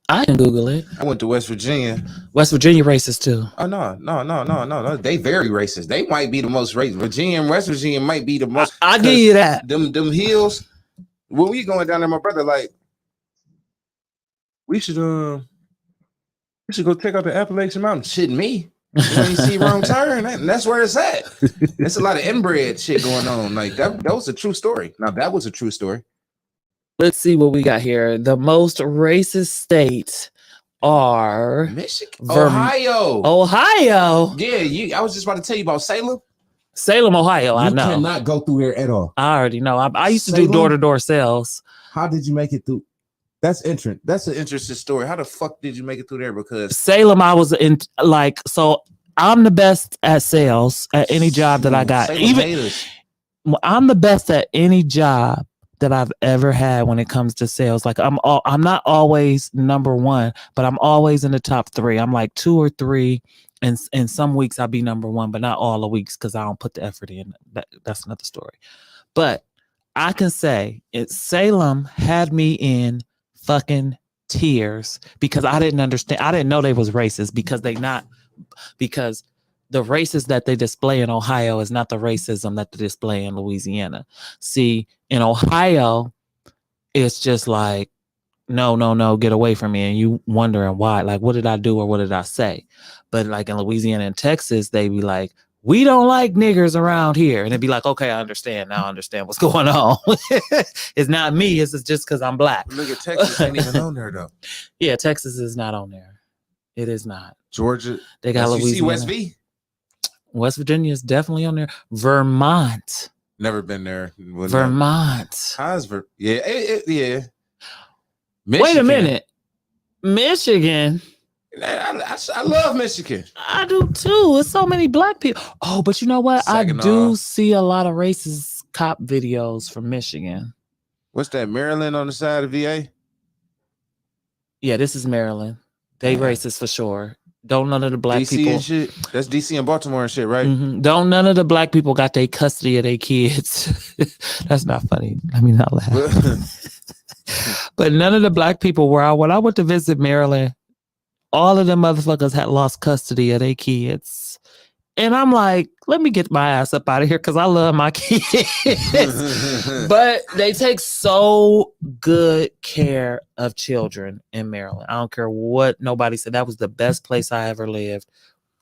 Speaker 5: I can Google it.
Speaker 6: I went to West Virginia.
Speaker 5: West Virginia racist too.
Speaker 6: Oh no. They very racist. They might be the most racist. Virginia and West Virginia might be the most.
Speaker 5: I give you that.
Speaker 6: Them hills. When we going down there, my brother like, we should go check out the Appalachian Mountains. Shit, me. You ain't see wrong turn, and that's where it's at. There's a lot of inbred shit going on. Like that was a true story. Now that was a true story.
Speaker 5: Let's see what we got here. The most racist states are
Speaker 6: Michigan, Ohio. Yeah, I was just about to tell you about Salem.
Speaker 5: Salem, Ohio. I know.
Speaker 6: You cannot go through there at all.
Speaker 5: I already know. I used to do door-to-door sales.
Speaker 6: How did you make it through? That's interesting. That's an interesting story. How the fuck did you make it through there? Because
Speaker 5: Salem, I was in so I'm the best at sales at any job that I got. I'm the best at any job that I've ever had when it comes to sales. Like I'm not always number 1, but I'm always in the top 3. I'm like 2 or 3, and in some weeks I'll be number 1, but not all the weeks because I don't put the effort in. That's another story. But I can say Salem had me in fucking tears because I didn't understand. I didn't know they was racist because the racism that they display in Ohio is not the racism that they display in Louisiana. See, in Ohio, it's just like, no, get away from me. And you wondering why, like, what did I do or what did I say? But like in Louisiana and Texas, they be like, we don't like niggers around here. And it'd be like, okay, I understand. Now I understand what's going on. It's not me. It's just because I'm black.
Speaker 6: Look at Texas, ain't even on there though.
Speaker 5: Yeah, Texas is not on there. It is not.
Speaker 6: Georgia.
Speaker 5: They got Louisiana.
Speaker 6: You see West V?
Speaker 5: West Virginia is definitely on there. Vermont.
Speaker 6: Never been there.
Speaker 5: Vermont.
Speaker 6: How's yeah. Yeah.
Speaker 5: Michigan. Wait a minute. Michigan.
Speaker 6: I love Michigan.
Speaker 5: I do too. There's so many black people. Oh, but you know what? I do see a lot of racist cop videos from Michigan.
Speaker 6: What's that? Maryland on the side of VA?
Speaker 5: Yeah, this is Maryland. They racist for sure. Don't none of the black
Speaker 6: DC
Speaker 5: people.
Speaker 6: And shit. That's DC and Baltimore and shit, right?
Speaker 5: Mm-hmm. Don't none of the black people got their custody of their kids. That's not funny. Let me not laugh. But none of the black people when I went to visit Maryland, all of them motherfuckers had lost custody of their kids. And I'm like, let me get my ass up out of here because I love my kids. But they take so good care of children in Maryland. I don't care what nobody said. That was the best place I ever lived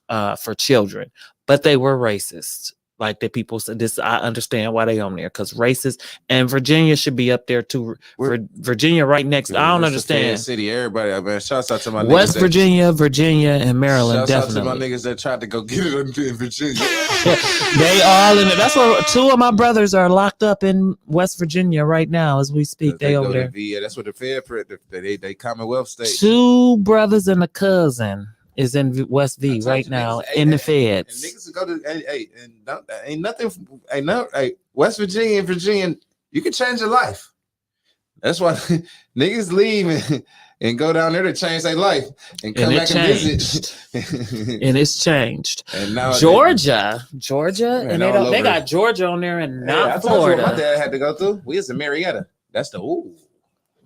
Speaker 5: for children. But they were racist. Like the people said this, I understand why they on there because racist and Virginia should be up there too. Virginia right next. I don't understand.
Speaker 6: City, everybody. Man, shouts out to my
Speaker 5: West Virginia, and Maryland.
Speaker 6: Shouts
Speaker 5: definitely.
Speaker 6: out to my niggas that tried to go get it in Virginia.
Speaker 5: They all in it. That's where 2 of my brothers are locked up in West Virginia right now as we speak. They over there.
Speaker 6: Yeah, that's what the Fed they Commonwealth state.
Speaker 5: 2 brothers and a cousin is in West V right now in the feds.
Speaker 6: And niggas go to West Virginia and Virginia, you can change your life. That's why niggas leave and go down there to change their life and come back and visit.
Speaker 5: And it's changed.
Speaker 6: And now
Speaker 5: Georgia,
Speaker 6: Man,
Speaker 5: and
Speaker 6: all
Speaker 5: they
Speaker 6: over.
Speaker 5: got Georgia on there and not
Speaker 6: I told you what my
Speaker 5: Florida.
Speaker 6: dad had to go through. We was in Marietta. That's the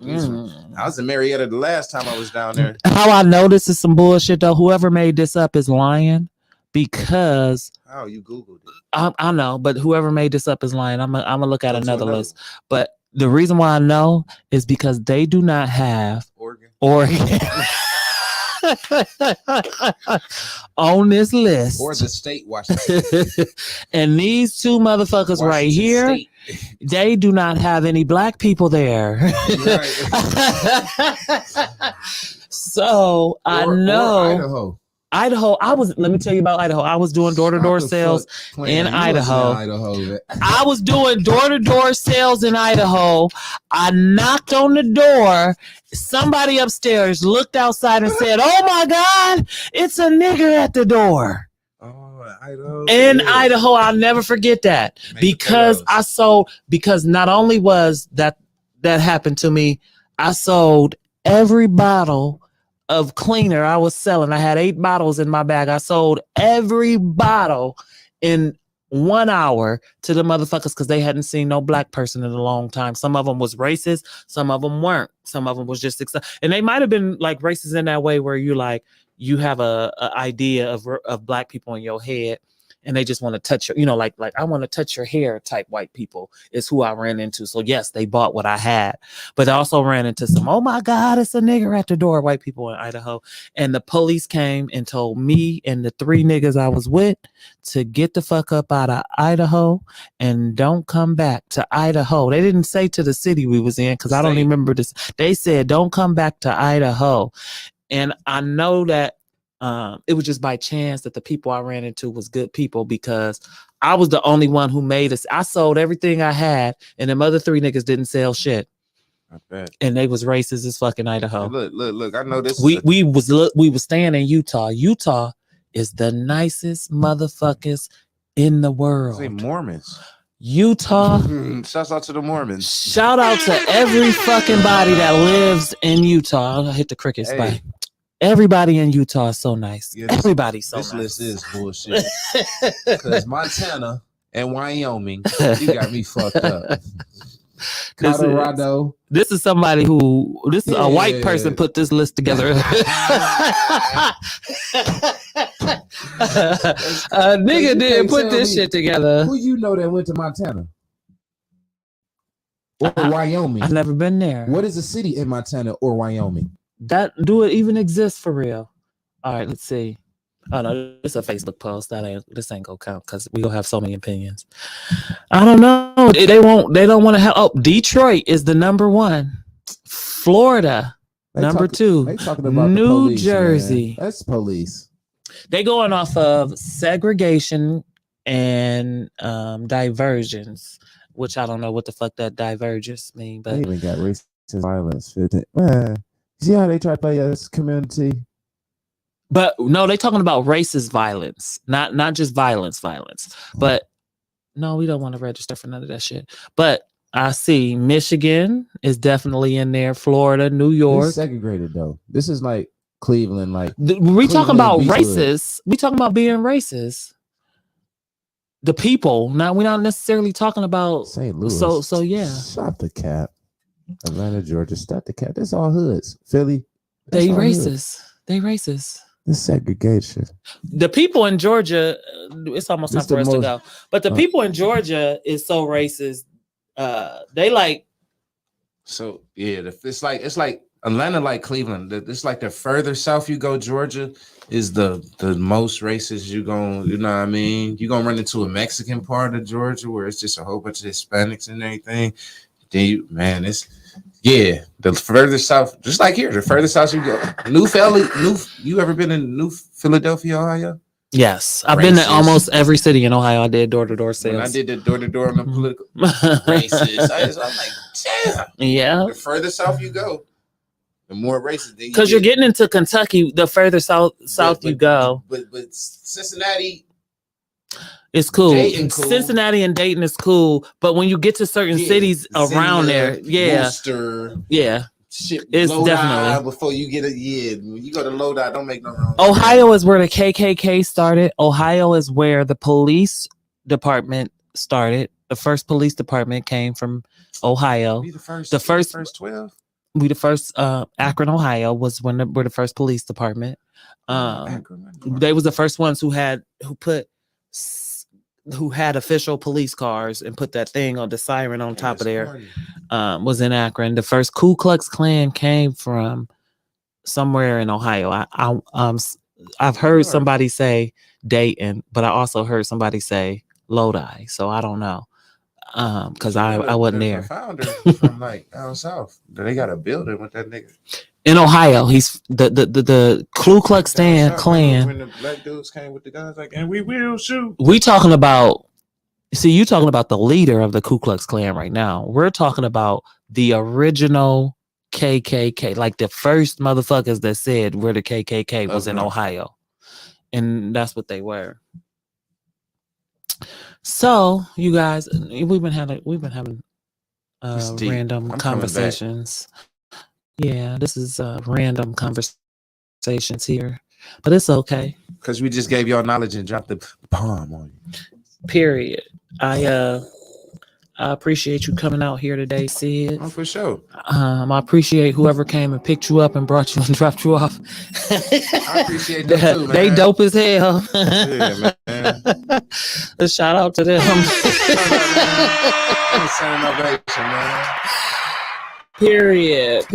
Speaker 6: I was in Marietta the last time I was down there.
Speaker 5: How I know this is some bullshit though. Whoever made this up is lying because
Speaker 6: Oh, you Googled it.
Speaker 5: I know, but whoever made this up is lying. I'm gonna look at
Speaker 6: Go to
Speaker 5: another
Speaker 6: another
Speaker 5: list. But the reason why I know is because they do not have Oregon on this list.
Speaker 6: Or the state Washington.
Speaker 5: And these two motherfuckers right here, they do not have any black people there. So I know Idaho. Let me tell you about Idaho. I was doing door-to-door sales in Idaho. I was doing door-to-door sales in Idaho. I knocked on the door. Somebody upstairs looked outside and said, "Oh my God, it's a nigger at the door."
Speaker 6: Idaho.
Speaker 5: In Idaho, I'll never forget that because because not only was that happened to me, I sold every bottle of cleaner I was selling. I had 8 bottles in my bag. I sold every bottle in 1 hour to the motherfuckers because they hadn't seen no black person in a long time. Some of them was racist. Some of them weren't. Some of them was just and they might have been like racist in that way where you have a idea of black people in your head and they just want to touch your, like I want to touch your hair type white people is who I ran into. So yes, they bought what I had, but I also ran into some, oh my God, it's a nigger at the door, white people in Idaho. And the police came and told me and the 3 niggas I was with to get the fuck up out of Idaho and don't come back to Idaho. They didn't say to the city we was in because I don't remember this. They said, don't come back to Idaho. And I know that it was just by chance that the people I ran into was good people because I was the only one who made us. I sold everything I had, and them other 3 niggas didn't sell shit.
Speaker 6: I bet.
Speaker 5: And they was racist as fucking Idaho.
Speaker 6: Look. I know this.
Speaker 5: We was staying in Utah. Utah is the nicest motherfuckers in the world.
Speaker 6: Say Mormons.
Speaker 5: Utah.
Speaker 6: Shout out to the Mormons.
Speaker 5: Shout out to every fucking body that lives in Utah. I'll hit the crickets. Bye. Everybody in Utah is so nice. Yeah, Everybody's so nice.
Speaker 6: This list is bullshit. Because Montana and Wyoming, you got me fucked up. Colorado.
Speaker 5: This is somebody this is a white person put this list together. A nigga didn't put this shit together.
Speaker 6: Who you know that went to Montana? Or Wyoming?
Speaker 5: I've never been there.
Speaker 6: What is a city in Montana or Wyoming?
Speaker 5: Do it even exist for real? All right, let's see. Oh no, it's a Facebook post. This ain't gonna count because we gonna have so many opinions. I don't know. They don't want to have. Oh, Detroit is the number 1. Florida, number 2.
Speaker 6: They talking about
Speaker 5: New
Speaker 6: police,
Speaker 5: Jersey.
Speaker 6: Man. That's police.
Speaker 5: They going off of segregation and diversions, which I don't know what the fuck that divergence mean. But
Speaker 6: they even got racist violence. Man, see how they try to play as community.
Speaker 5: But no, they talking about racist violence, not just violence. But no, we don't want to register for none of that shit. But I see Michigan is definitely in there. Florida, New York.
Speaker 6: It's segregated though. This is like Cleveland. Like
Speaker 5: we talking about racist. We talking about being racist. The people. Now we're not necessarily talking about
Speaker 6: St. Louis.
Speaker 5: So yeah.
Speaker 6: Stop the cap. Atlanta, Georgia. Stop the cap. That's all hoods. Philly.
Speaker 5: They racist. They racist.
Speaker 6: This segregation.
Speaker 5: The people in Georgia, it's almost time for us to go. But the people in Georgia is so racist. They like.
Speaker 6: So yeah, it's like Atlanta, like Cleveland. It's like the further south you go, Georgia is the most racist you know what I mean? You're gonna run into a Mexican part of Georgia where it's just a whole bunch of Hispanics and everything. Then the further south, just like here, the further south you go. You ever been in New Philadelphia, Ohio?
Speaker 5: Yes, I've been to almost every city in Ohio. I did door-to-door sales.
Speaker 6: When I did the door-to-door on the political racist, I'm like, damn.
Speaker 5: Yeah.
Speaker 6: The further south you go, the more racist.
Speaker 5: Because you're getting into Kentucky, the further south you go.
Speaker 6: But Cincinnati,
Speaker 5: It's cool.
Speaker 6: Dayton cool.
Speaker 5: Cincinnati and Dayton is cool, but when you get to certain cities around there,
Speaker 6: Worcester, shit,
Speaker 5: it's
Speaker 6: Lodi,
Speaker 5: definitely
Speaker 6: before you get it. Yeah, when you go to Lodi, don't make no wrong.
Speaker 5: Ohio is where the KKK started. Ohio is where the police department started. The first police department came from Ohio.
Speaker 6: We the first 12.
Speaker 5: We the first Akron, Ohio was when we're the first police department. They was the first ones who had official police cars and put that thing on the siren on top of there. Was in Akron. The first Ku Klux Klan came from somewhere in Ohio. I've heard somebody say Dayton, but I also heard somebody say Lodi, so I don't know. Because I wasn't there.
Speaker 6: The founder from like down south. They got a building with that nigga.
Speaker 5: In Ohio, he's the Ku Klux Klan.
Speaker 6: When the black dudes came with the guns, like, and we will shoot.
Speaker 5: We talking about. See, you talking about the leader of the Ku Klux Klan right now. We're talking about the original KKK, like the first motherfuckers that said we're the KKK was in Ohio, and that's what they were. So, you guys, we've been having random conversations. Yeah, this is random conversations here, but it's okay
Speaker 6: because we just gave y'all knowledge and dropped the bomb on you.
Speaker 5: Period. I appreciate you coming out here today, Sid.
Speaker 6: Oh, for sure.
Speaker 5: I appreciate whoever came and picked you up and brought you and dropped you off.
Speaker 6: I appreciate that too, man.
Speaker 5: They dope as hell.
Speaker 6: Yeah, man.
Speaker 5: A shout out to them. Period.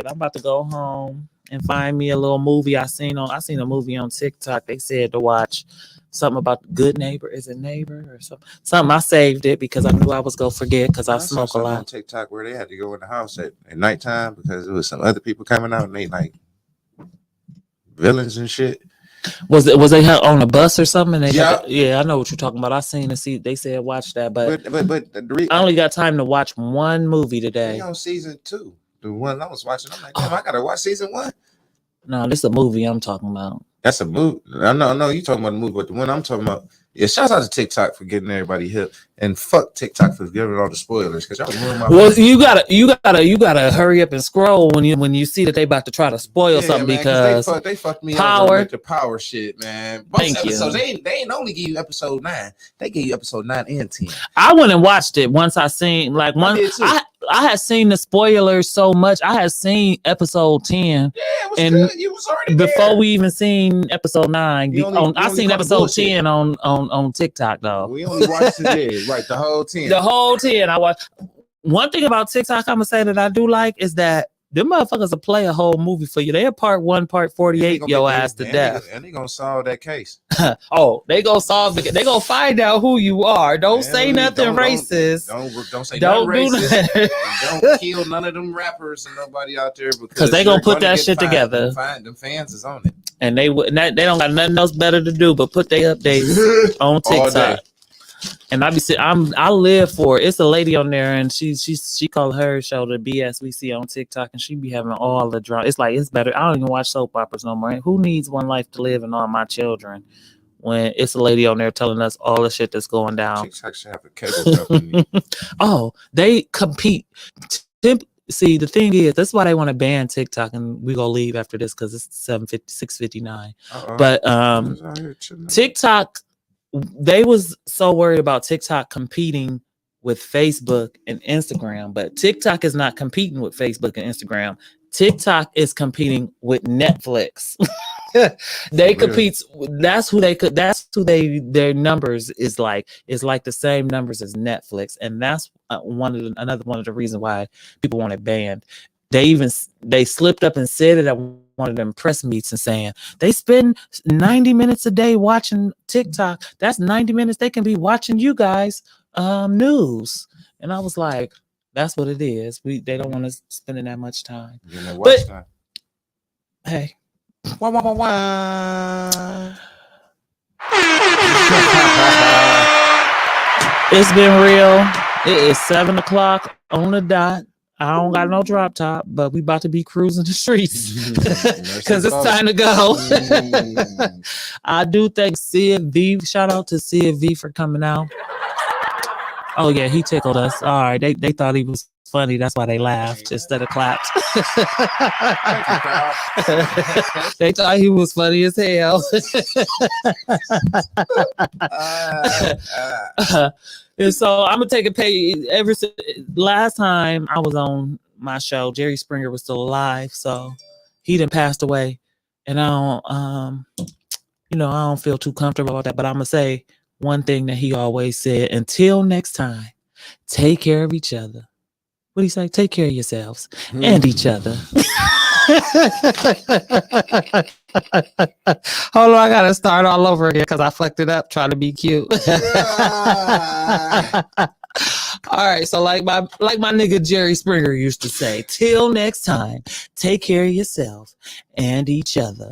Speaker 5: I'm about to go home and find me a little movie I seen a movie on TikTok. They said to watch something about Good Neighbor. Is it Neighbor or something? I saved it because I knew I was gonna forget because I smoke a lot.
Speaker 6: On TikTok where they had to go in the house at nighttime because there was some other people coming out and they like villains and shit.
Speaker 5: Was they on a bus or something? Yeah, I know what you're talking about. I seen they said watch that, but I only got time to watch one movie today.
Speaker 6: They on season 2. The one I was watching, I'm like, damn, I gotta watch season 1.
Speaker 5: No, this is a movie I'm talking about.
Speaker 6: That's a movie. No, you talking about the movie, but the one I'm talking about. Yeah, shout out to TikTok for getting everybody hip, and fuck TikTok for giving all the spoilers because y'all ruined my.
Speaker 5: Well, you gotta hurry up and scroll when you see that they about to try to spoil something, man, because
Speaker 6: they fucked me
Speaker 5: power
Speaker 6: with the power shit, man.
Speaker 5: Thank you.
Speaker 6: They ain't only give you episode 9. They gave you episode 9 and 10.
Speaker 5: I went and watched it once. I seen like one. I had seen the spoilers so much. I had seen episode 10.
Speaker 6: Yeah, it was
Speaker 5: and
Speaker 6: good. You was already
Speaker 5: before
Speaker 6: there.
Speaker 5: we even seen episode 9. I seen episode 10 on TikTok though.
Speaker 6: We only watched it right, the whole 10.
Speaker 5: The whole 10 I watched. One thing about TikTok I'm gonna say that I do like is that them motherfuckers will play a whole movie for you. They're part 1, part 48, your ass to death.
Speaker 6: And they gonna solve that case.
Speaker 5: They gonna solve it. They gonna find out who you are. Don't say nothing racist.
Speaker 6: Don't say nothing racist. Don't kill none of them rappers and nobody out there because
Speaker 5: they gonna put that shit together.
Speaker 6: Them fans is on it.
Speaker 5: And they don't got nothing else better to do but put their updates on TikTok. And I live for it. It's a lady on there, and she called her show the BS we see on TikTok, and she be having all the drama. It's like it's better. I don't even watch soap operas no more. Who needs one life to live and all my children when it's a lady on there telling us all the shit that's going down?
Speaker 6: TikTok should have a cable company.
Speaker 5: Oh, they compete. See, the thing is, that's why they want to ban TikTok, and we gonna leave after this because it's 6:59. But TikTok. They was so worried about TikTok competing with Facebook and Instagram, but TikTok is not competing with Facebook and Instagram. TikTok is competing with Netflix. They compete. Their numbers is like the same numbers as Netflix, and that's another one of the reasons why people want it banned. They slipped up and said it at one of them press meets and saying they spend 90 minutes a day watching TikTok. That's 90 minutes they can be watching you guys news. And I was like, that's what it is. They don't want us spending that much time. But time. Hey. It's been real. It is 7:00 on the dot. I don't got no drop top, but we about to be cruising the streets because it's
Speaker 6: Mercy
Speaker 5: time to go.
Speaker 6: Mm.
Speaker 5: I do thank Sia V. Shout out to Sia V for coming out. Oh yeah, he tickled us. All right, they thought he was funny. That's why they laughed instead of clapped. They thought he was funny as hell. And so I'm gonna take a page. Last time I was on my show, Jerry Springer was still alive, so he done passed away, and I don't, I don't feel too comfortable about that. But I'm gonna say one thing that he always said: until next time, take care of each other. What do you say? Take care of yourselves and each other. Hold on, I gotta start all over again because I fucked it up trying to be cute. All right, so like my nigga Jerry Springer used to say, till next time, take care of yourself and each other.